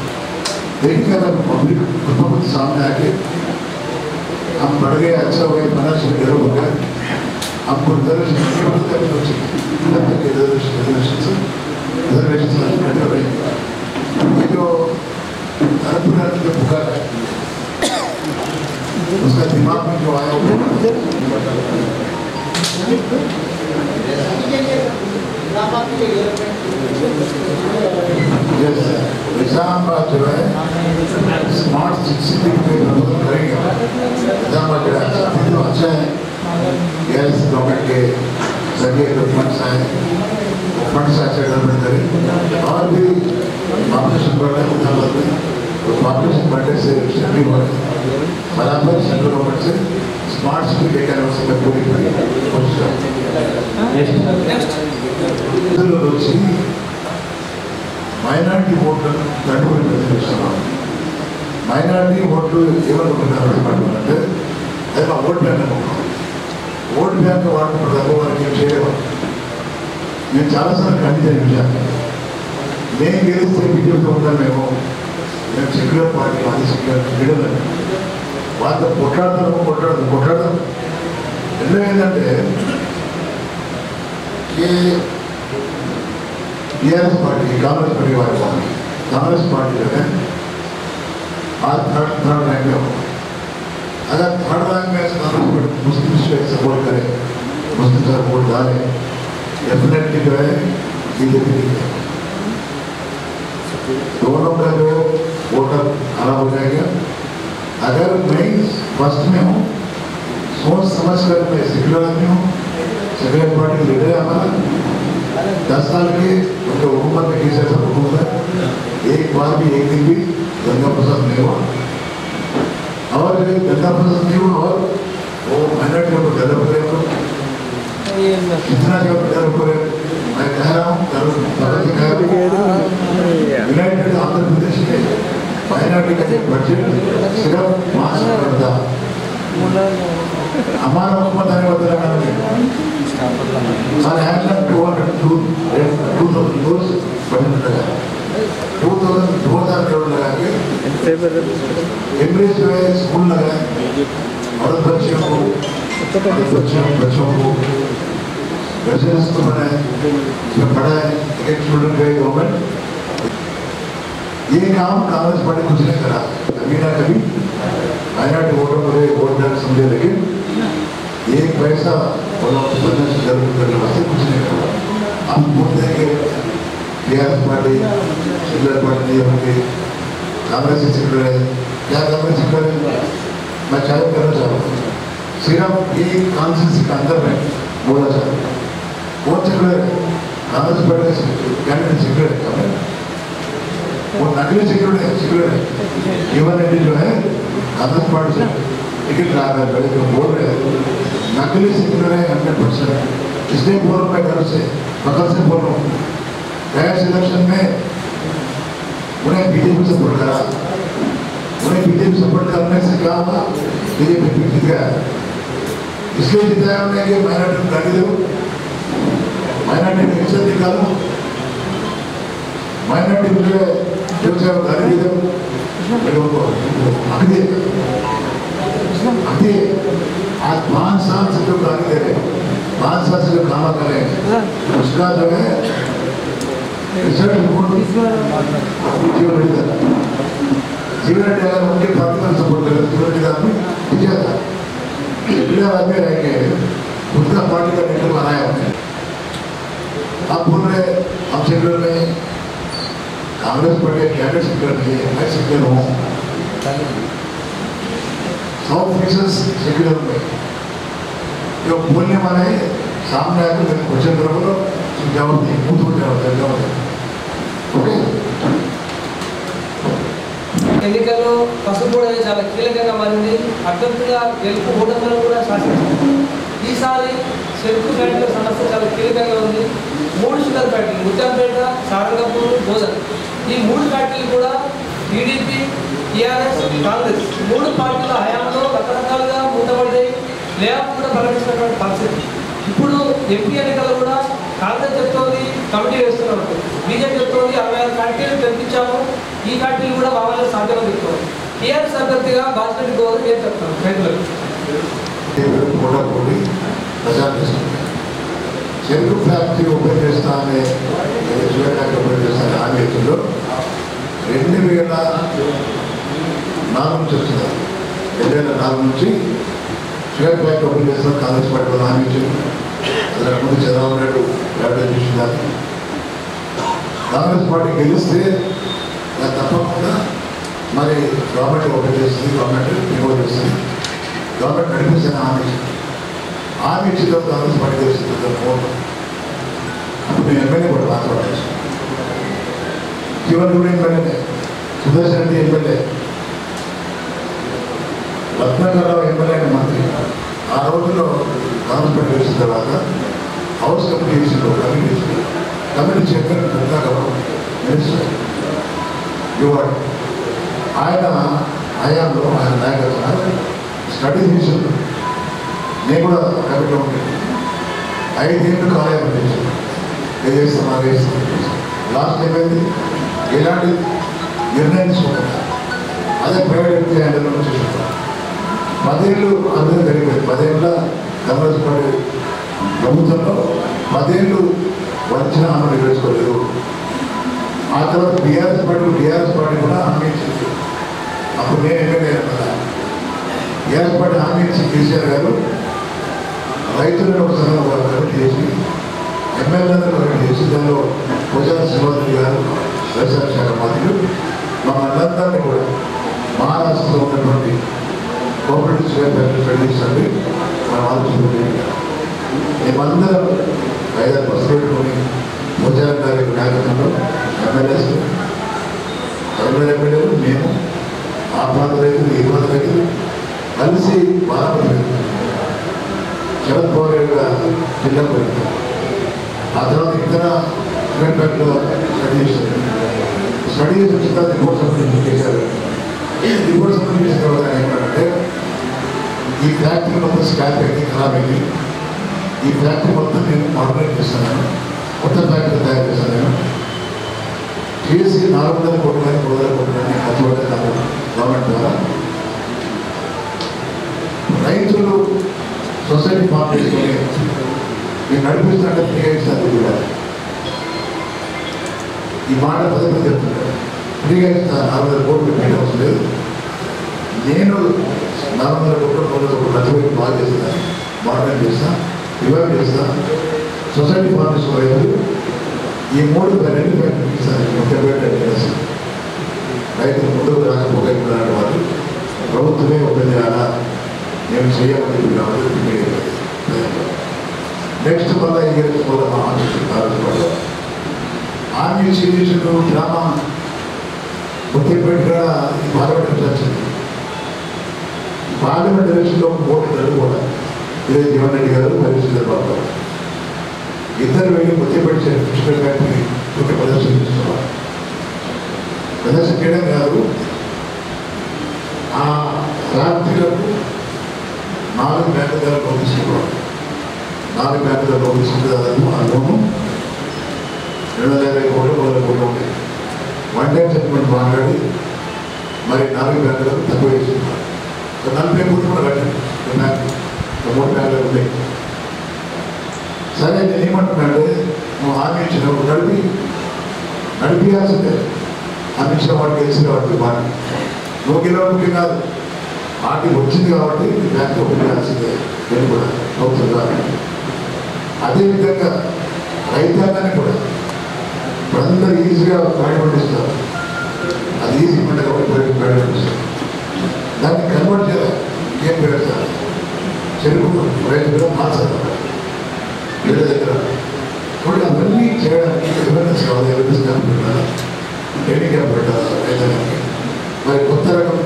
लेकिन अगर पब्लिक खुद सामने आके हम बढ़ गए अच्छा हो गए 50 डेवलप हो गए हमको रिजर्वेशन ये जो धर्मपुरा जो पुकार है उसका दिमाग में जो आया निजामाबाद जो है स्मार्ट सिटी पे करेंगे. निजामाबाद टीआरएस गवर्नमेंट के जरिए फंड्स आए, फंड्स ऐसे डेवलपमेंट करें और भी पॉपुलेशन बढ़ रहा है उदाहरण में, तो पॉपुलेशन बढ़ने से शहरी हो रहे बराबर सेंट्रल गवर्नमेंट से स्मार्ट सिटी लेकर उसमें पूरी कोशिश వచ్చి మైనారిటీ ఓట్లు దండుకుని ప్రతినిధిస్తున్నాం. మైనారిటీ ఓట్లు ఏమనుకుంటున్నారు అంటే అది మా ఓటు బ్యాంక్ అనుకుంటున్నాం. ఓటు బ్యాంక్ వాడుకుంటారు తప్ప వారికి ఏం చేయలేము. నేను చాలాసార్లు ఖండించిన విషయాన్ని నేను గెలిస్తే బీజేపీతో ఉంటాను. మేము సెక్యులర్ పార్టీ అది సెక్యులర్ లీడర్ వాళ్ళతో కొట్లాడతాం. రెండో ఏంటంటే टीआरएस पार्टी कांग्रेस पार्टी वाले कांग्रेस पार्टी जो है आज थर्ड रैंक में हो. अगर थर्ड रैंक में कांग्रेस पार्टी मुस्लिम से सपोर्ट करे, मुस्लिम सपोर्ट डाले, डेफिनेटली जो है बीजेपी दोनों का जो वोटर खराब हो जाएगा. अगर मैं फर्स्ट में हूँ, सोच समझ कर मैं सेक्युलर आदमी हूँ, सेक्युलर पार्टी लीडर है हमारा. 10 साल के उनके हुकूमत में किसी ऐसा हुकूमत है एक बार भी एक दिन भी गंगा प्रसाद नहीं हुआ. और गंगा प्रसाद नहीं हुआ और वो माइनॉरिटी को डेवलप करे, कितना जगह डेवलप करे. मैं कह रहा हूँ यूनाइटेड आंध्र प्रदेश में माइनॉरिटी का बजट सिर्फ 5 था. हमारा हुकूमत आने वाला हमारे यहाँ 2000 करोड़ लगा के एमरेज जो है स्कूल लगाए और बच्चों को रेजिडेंस को बनाए, उसमें पढ़ाए. एक स्टूडेंट गए गवर्नमेंट. ये काम कांग्रेस पार्टी कुछ नहीं करा कभी ना कभी. माइनॉरिटी वोटों को वोट बैंक समझे, लेकिन एक पैसा जरूर करने वास्ते कुछ नहीं करा. हम बोलते हैं कि टीआरएस पार्टी सेक्युलर पार्टी नहीं होगी, कांग्रेस ही सेक्युलर है. क्या कांग्रेस सेक्युलर है? मैं चाहे करना चाहूँगा सिर्फ एक कॉन्स्टिट्यूंसी के अंदर में बोला चाहता हूँ. कौन सेक्युलर है? कांग्रेस पार्टी कैंडिडेट सेक्युलर है, वो नकली सेक्युलर है. जीवन रेड्डी जो है कांग्रेस पार्टी से टिकट ला रहे हैं, जो बोल रहे हैं नकली सेक्युलर है 100%. इसलिए बोल रहा मैं घर से बगल से बोल रहा हूँ. गैर इलेक्शन में उन्हें बीजेपी सपोर्ट करा. उन्हें बीजेपी सपोर्ट करने से क्या हुआ? बीजेपी जीत गया. इसलिए जिताया उन्हें कि माइनॉरिटी को गाड़ी दो, माइनॉरिटी को इज्जत निकालो, माइनॉरिटी को जो चाहे वो गाड़ी दो. अभी आज 5 साल से जो गाड़ी दे रहे, 5 साल से जो काम कर रहे हैं, उसका जो है रिजल्ट जीवन रेड्डी अगर उनके पार्टी में सपोर्ट करे, जीवन रेड्डी आदमी पीछे था. आदमी रहेंगे, उसका पार्टी का लीडर बनाया उन्हें. आप बोल रहे हम सेक्युलर में कांग्रेस पार्टी कैंडिडेट सेक्युलर नहीं है. मैं सेक्युलर हूँ 100% सेक्युलर में. जो बोलने वाले सामने आकर मेरे क्वेश्चन करो, जवाब नहीं, खुद हो जवाब. ओके. ఎన్నికల్లో పసుపు కూడా చాలా కీలకంగా మారింది. అభ్యర్థుల గెలుపు ఓటములను కూడా శాసించింది. ఈసారి చెరుకు ఫ్యాక్టరీల సమస్య చాలా కీలకంగా ఉంది. 3 షుగర్ ఫ్యాక్టరీలు ముత్తంపేట, సారంగపూర్, బోధన్, ఈ 3 ఫ్యాక్టరీలు కూడా టీడీపీ, టీఆర్ఎస్, కాంగ్రెస్ 3 పార్టీల హయాంలో రకరకాలుగా మూతపడ్డాయి. లేఅవుట్ కూడా ప్రకటించినటువంటి పరిస్థితి. ఇప్పుడు ఎంపీ ఎన్నికల్లో కూడా కాంగ్రెస్ చెప్తోంది కమిటీ వేస్తున్నారు, బీజేపీ చెప్తోంది 66 ఫ్యాక్టరీలు పెంపించాము, ఈ ఫ్యాక్టరీలు కూడా బాగా సాధ్యం చెప్తోంది. టీఆర్ఎస్ అభ్యర్థిగా బాధ్యత గౌరవం ఏం చెప్తాను రైతులకు? చెరుకు ఫ్యాక్టరీ ఓపెన్ చేస్తా అనే షుగర్ ఫ్యాక్టరీ ఓపెన్ చేస్తానే హామీ ఇచ్చిందో 2004 నుంచి వచ్చింది. 2004 నుంచి షుగర్ ఫ్యాక్టరీ ఓపెన్ చేస్తాం కాంగ్రెస్ పార్టీ వాళ్ళు హామీ ఇచ్చింది. అసలు ముందు చంద్రబాబు నాయుడు ప్రైవేటైజ్ చేసిందాన్ని కాంగ్రెస్ పార్టీ గెలిస్తే తప్పకుండా మరి గవర్నమెంట్ ఓపెన్ చేస్తుంది, గవర్నమెంట్ రిమూవ్ చేస్తుంది, గవర్నమెంట్ నడిపిస్తుంది హామీ. ఆమె ఇచ్చిన కాంగ్రెస్ పార్టీ చేస్తుంది అప్పుడు నేను ఎమ్మెల్యే కూడా మాట్లాడాను. జీవన్ కూడా ఎమ్మెల్యేనే, సుదర్శన్ రెడ్డి ఎమ్మెల్యే, రత్నాకరరావు ఎమ్మెల్యే మంత్రి. ఆ రోజుల్లో కాంగ్రెస్ పార్టీ వేసిన తర్వాత హౌస్ కమిటీ వేసిన కమిటీ చైర్మన్ రత్నాకరరావు మినిస్టర్ ఇవ్వడు. ఆయన హయాంలో ఆయన నాయకత్వం స్టడీ చేశారు. నేను కూడా కమిటీలో ఉంటాను. 5 ఏళ్ళు కాలేయం చేశాను. ఏం చేస్తాం అది చేస్తాం. లాస్ట్ ఏమైంది, ఎలాంటి నిర్ణయం తీసుకుంటున్నా అదే ప్రైవేట్ వ్యక్తి హ్యాండిల్ చేస్తున్నాను. 10 ఏళ్ళు అందరూ జరిగిపోయింది. 10 ఏళ్ళ కాంగ్రెస్ పార్టీ ప్రభుత్వంలో 10 ఏళ్ళు వచ్చిన హామీ నెరవేర్చుకోలేదు. ఆ తర్వాత టీఆర్ఎస్ పార్టీ కూడా హామీ ఇచ్చింది. అప్పుడు నేను ఎమ్మెల్యే టీఆర్ఎస్ పార్టీ హామీ ఇచ్చి కేసీఆర్ గారు రైతులను ఒకసారి కమిటీ చేసి ఎమ్మెల్యేలను కమిటీ చేసి దానిలో ప్రజా శ్రీవారి గారు వ్యవసాయ శాఖ మంత్రులు మా మండలాన్ని కూడా మహారాష్ట్రలో ఉన్నటువంటి కోఆపరేటివ్ ఫ్యాక్టరీ పెట్టించండి మనం ఆలోచించండి. మేమందరం 5-6 బస్సులు పెట్టుకొని ప్రజా గారి నాయకత్వంలో ఎమ్మెల్యేలు మేము ఆ ప్రాంత రైతులు ఈ ప్రాంత రైతులు కలిసి బాధపడి శరద్ పవార్ గారు జిల్లా పెడతాం. ఆ తర్వాత ఇతర సిమెంట్ ఫ్యాక్టరీలో స్టడీ చేశారు. స్టడీ చేసి వచ్చిన తర్వాత రిపోర్ట్ సబ్మిట్ చేశారు. రిపోర్ట్ సబ్మిట్ చేసిన తర్వాత ఏమంటే ఈ ఫ్యాక్టరీ మొత్తం స్క్రాప్ అయింది, ఖరాబ్ అయింది. ఈ ఫ్యాక్టరీ మొత్తం నేను ఆర్గనైజ్ చేస్తాను, కొత్త ఫ్యాక్టరీ తయారు చేస్తాను. నేను చేసి 400 కోట్ల 300 కోట్ల ఖర్చు పెట్టాను గవర్నమెంట్ ద్వారా. రైతులు సొసైటీ ఫామ్ చేసుకొని నేను నడిపిస్తున్నట్టు ఫ్రీగా ఇస్తాను. కూడా ఈ మాట పదే చెప్తున్నాను, ఫ్రీగా ఇస్తాను. 400 కోట్లు పెట్టే అవసరం లేదు. నేను 400 కోట్లు 300 కోట్లు ఖర్చు పెట్టి బాగా చేస్తాను, మోడర్నైజ్ చేస్తాను, రివైవ్ చేస్తాను. సొసైటీ ఫామ్ చేసుకోలేదు. ఈ 3 ఫ్యాక్టరీ ఇస్తాను. రైతులు ముందుకు రాకపోగలిగిన వాళ్ళు ప్రభుత్వమే ఒకటి అలా నేను చేయమని నెక్స్ట్ మళ్ళీ ఈ ఆర్మీ సిరీస్లు డ్రామా ముఖ్యపెట్టిగా పార్లమెంట్ వచ్చింది. పార్లమెంట్ ఎలక్షన్లో ఓట్లు కూడా ఇదే జీవన్ రెడ్డి గారు మరియు చంద్రబాబు గారు ఇద్దరు వెళ్ళి ముఖ్యపెట్టి ఫిజికల్ ఫ్యాక్టరీ ప్రదర్శన చేస్తున్నారు. ప్రదర్శన చేయడం కాదు, ఆ రాత్రులకు 4 బ్యాంకు ధరలు తీసుకున్నాడు. 4 బ్యాంకు ధరలు తీసుకుంటే దాదాపు ఆ లోను 250 కోట్లు 100 కోట్లు ఉంటాయి. 1 టైం సెటిల్మెంట్ మాట్లాడి మరి 4 బ్యాంకులకు తక్కువ వేస్తున్నారు. 40 కోట్లు కూడా కట్టారు. బ్యాంకు 3 బ్యాంకులు ఉంటాయి. సరే నేను ఏమంటున్నాడు, నువ్వు హామీ ఇచ్చినప్పుడు నడిపించాల్సిందే. హామీ ఇచ్చిన వాడికి తెలిసింది కాబట్టి బాగా నువ్వు గెలవడానికి కాదు, పార్టీ వచ్చింది కాబట్టి బ్యాంక్ ఓపెన్ చేయాల్సిందే. నేను కూడా అవుతుందా. అదేవిధంగా రైతాంగాన్ని కూడా ఇప్పుడందరూ ఈజీగా బయట పండిస్తారు. అది ఈజీ పంట కాబట్టి బయట పండిస్తారు. దాన్ని కన్వర్ట్ చేయాలి. ఏం పెడతారు చెరుకు రైతులు మార్చాలి వేరే దగ్గర కూడా అవన్నీ చేయడానికి అవేర్నెస్ కావాలి. అవేర్నెస్ క్యాంప్ పెట్టాలి, ట్రైనింగ్ క్యాంప్ పెట్టాలి రైతాంగానికి. మరి కొత్త రకం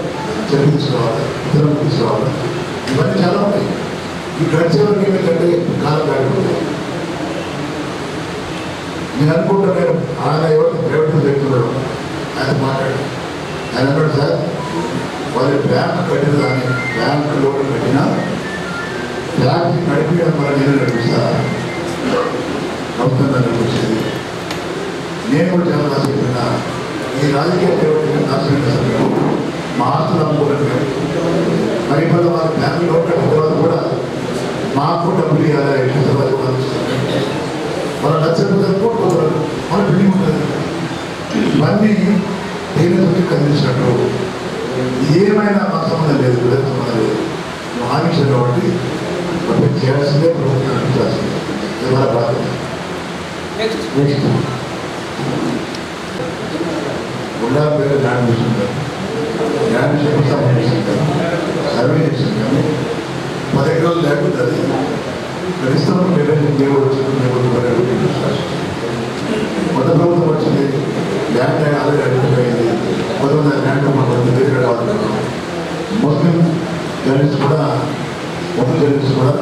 చదివించుకోవాలి, ఇతరులకు తీసుకోవాలి. ఇవన్నీ చాలా ఉన్నాయి. ఈ గడిచేవారికి ఏమిటంటే కాలం దాటిపోతాయి. నేను అనుకుంటున్నాను ఆయన ఎవరు ప్రైవేట్ వ్యక్తులు ఆయన మాట్లాడు. ఆయన అన్నాడు, సార్ వాళ్ళు బ్యాంకు కట్టిన దాన్ని బ్యాంకు లోన్ పెట్టినా ఫ్యాక్టరీ నడిపించడం వల్ల నేను నడిపిస్తా ప్రభుత్వం నడిపించేది. నేను కూడా చాలా రాసి చెప్పినా ఈ రాజకీయ నాశనం మా ఆస్తులు అమ్ముకోవడం. మరి ఇప్పుడు వాళ్ళ బ్యాంకు లోన్ కట్టిన తర్వాత కూడా మాకు డబ్బులు ఇవ్వాలి. వాళ్ళు నచ్చకపోతే కోరుకోవాలి, మన బిల్డింగ్ ఉంటుంది. ఇవన్నీ దేని కదిలించినట్టు ఏమైనా మాకు సంబంధం లేదు, వీళ్ళకి సంబంధం లేదు. హామీషన్ కాబట్టి మనం చేయాల్సిందే, ప్రభుత్వం నడిపించాల్సిందే. ఇది మన బాధ్యత. నెక్స్ట్ గుండా పేరు ల్యాండ్ విషయం కాదు, ల్యాండ్ విషయం సర్వే చేసింది. కానీ 10 ఎకరాలు ల్యాండ్ ఉంటుంది. జర్నలిస్ట్ కూడా జర్నలిస్ట్ కూడా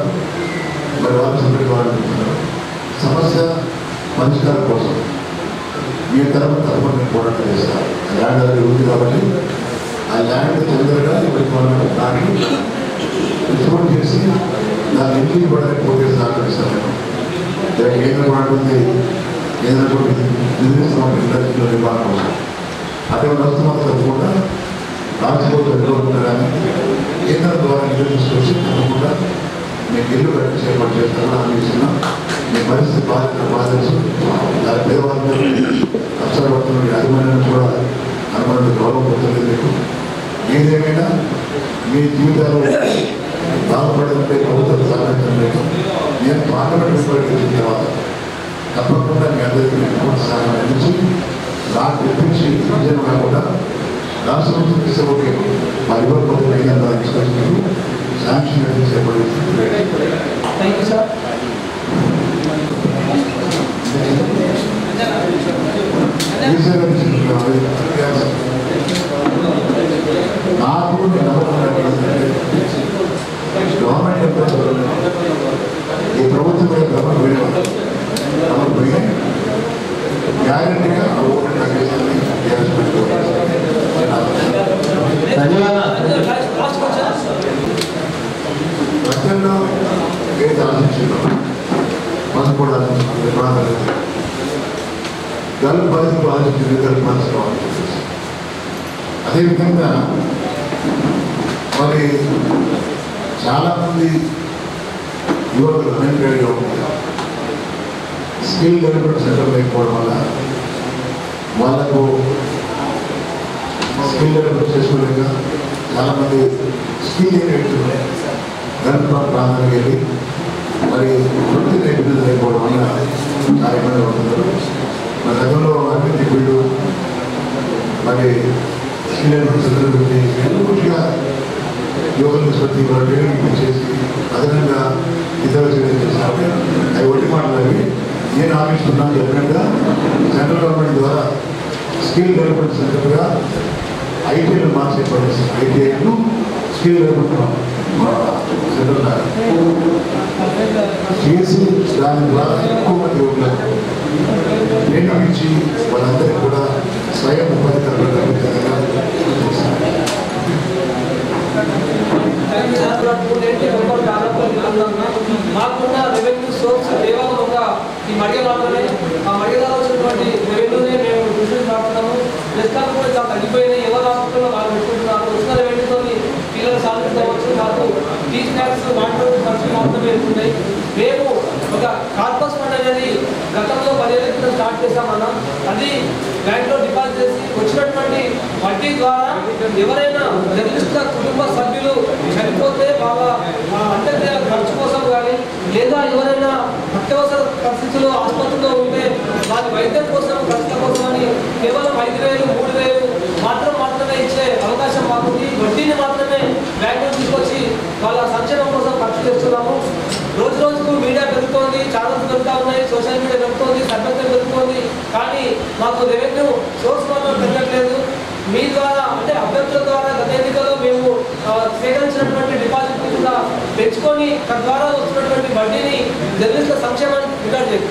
మరి వాళ్ళు సపరేట్ కావాలనుకుంటున్నారు. సమస్య పరిష్కారం కోసం మీ తరపున నేను పోరాటం చేస్తాను. ల్యాండ్ అనేది ఉంది కాబట్టి ఆ ల్యాండ్ తొందరగా ఇప్పటికి మనం దాన్ని రిపోర్ట్ చేసి దాన్ని ఇంటికి కూడా పోతే సహకరిస్తాను. కేంద్రం కూడా ఉంది, కేంద్రం కూడా బిజినెస్ ఇండస్ట్రీలో నిర్మాణం కోసం అదే వస్తున్న తప్పకుండా రాష్ట్ర ప్రభుత్వం కానీ కేంద్రం ద్వారా నిధులు తీసుకొచ్చి తప్పకుండా మీకు ఇల్లు కట్టి చేపట్టు చేస్తాను ఆలోచిస్తున్నాం. మీ పరిస్థితి బాధించు దాని పేదవాళ్ళని కష్టపడుతున్న యాజమాన్యాన్ని కూడా అనుకున్న గౌరవం పొందలేదు. మీకు ఏదేమైనా మీ జీవితాలు బాగుపడాలంటే ప్రభుత్వం సహకరించడం లేదు. నేను పార్లమెంట్ మెంబర్కి వచ్చిన తర్వాత తప్పకుండా మీ అందరికీ పూర్తి సహాయం అందించి నాకు తెప్పించి విజయం కాకుండా రాష్ట్ర ప్రభుత్వం తీసుకుంటే మా ఇవ్వరు ప్రభుత్వం తీసుకొచ్చినప్పుడు శాంక్షన్ చేపడుతుంది. నాకు గవర్నమెంట్ ఈ ప్రభుత్వం పోయి గ్యారెంటీగా ప్రజల్లో ఏది ఆలోచించారు మనం కూడా గల్ఫ్ బాధితులు ఆలోచించింది గల్ఫ్ బాధితులు ఆలోచించారు. అదేవిధంగా మరి చాలామంది యువకులు అన్ఎంప్లాయిడ్గా ఉంటారు. స్కిల్ డెవలప్మెంట్ సెంటర్ లేకపోవడం వల్ల వాళ్ళకు స్కిల్ డెవలప్మెంట్ చేసుకోలేక చాలామంది స్కిల్ ఏదైతే గల్ఫ్ ప్రాంతానికి వెళ్ళి మరి వృత్తి నైపుణ్యత లేకపోవడం వల్ల చాలా ఇబ్బంది పడుతున్నారు. మరి గతంలో అభివృద్ధి వీళ్ళు మరి స్కిల్ డెవలప్మెంట్ సెంటర్ పెట్టి పూర్తిగా యువకుల నిష్పత్తి ట్రైనింగ్ చేసి అదనంగా ఇతర చర్యలు చేసినప్పుడు అవి ఒట్టి మాటలు అవి నేను ఆలోచిస్తున్నాను. డెఫినెట్గా సెంట్రల్ గవర్నమెంట్ ద్వారా స్కిల్ డెవలప్మెంట్ సెంటర్గా ఐటీఐలు మార్చే పరిస్థితి ఐటీఐను స్కిల్ డెవలప్మెంట్ సెంటర్ చేసి దాని ద్వారా ఎక్కువ మంది యువకులకు ట్రైనింగ్ ఇచ్చి వాళ్ళందరికీ కూడా స్వయం ఉపాధి మాకున్న రెవెన్యూ సోర్స్ కేవలం ఒక ఈ మడిగ మాత్రమే. ఆ మడిగలో వచ్చినటువంటి రెవెన్యూనే మేము బిజినెస్ మాట్లాడుతున్నాము. లెక్కలు కూడా చాలా తగ్గిపోయినాయి. ఎవరు హాస్పిటల్లో వాళ్ళు పెట్టుకుంటున్నారు. వచ్చిన రెవెన్యూతో పిల్లలు సాధించవచ్చు. మాకు టీచ్ ట్యాక్స్ వాటర్ ఖర్చులు మాత్రమే వెళ్తున్నాయి. మేము ఒక కార్పస్ ఫండ్ అనేది గతంలో 10 ఏళ్ల క్రితం స్టార్ట్ చేశామన్నా. అది బ్యాంక్లో డిపాజిట్ చేసి వచ్చినటువంటి వడ్డీ ద్వారా ఎవరైనా నిర్దిష్ట కుటుంబ సభ్యులు చనిపోతే వాళ్ళ అంత్యక్రియల ఖర్చు కోసం కానీ లేదా ఎవరైనా అత్యవసర పరిస్థితుల్లో ఆసుపత్రిలో ఉంటే వాళ్ళ వైద్యం కోసం ఖర్చుల కోసం అని కేవలం 5,000, 3,000 మాత్రమే ఇచ్చే అవకాశం మాకుంది. వడ్డీని మాత్రమే బ్యాంకులో తీసుకొచ్చి వాళ్ళ సంక్షేమం కోసం ఖర్చు చేస్తున్నాము. రోజు రోజుకు మీడియా పెరుగుతోంది, ఛానల్స్ పెరుగుతూ ఉన్నాయి, సోషల్ మీడియా పెరుగుతోంది, సర్వేలు పెరుగుతోంది. కానీ మాకు రెవెన్యూ సోర్స్ మాత్రం పెరగట్లేదు. మీ ద్వారా అంటే అభ్యర్థుల ద్వారా గత ఎన్నికల్లో మేము సేకరించినటువంటి డిపాజిట్ కూడా పెంచుకొని తద్వారా వస్తున్నటువంటి వడ్డీని జర్నలిస్టుల సంక్షేమానికి రికార్డ్ చేయాలి.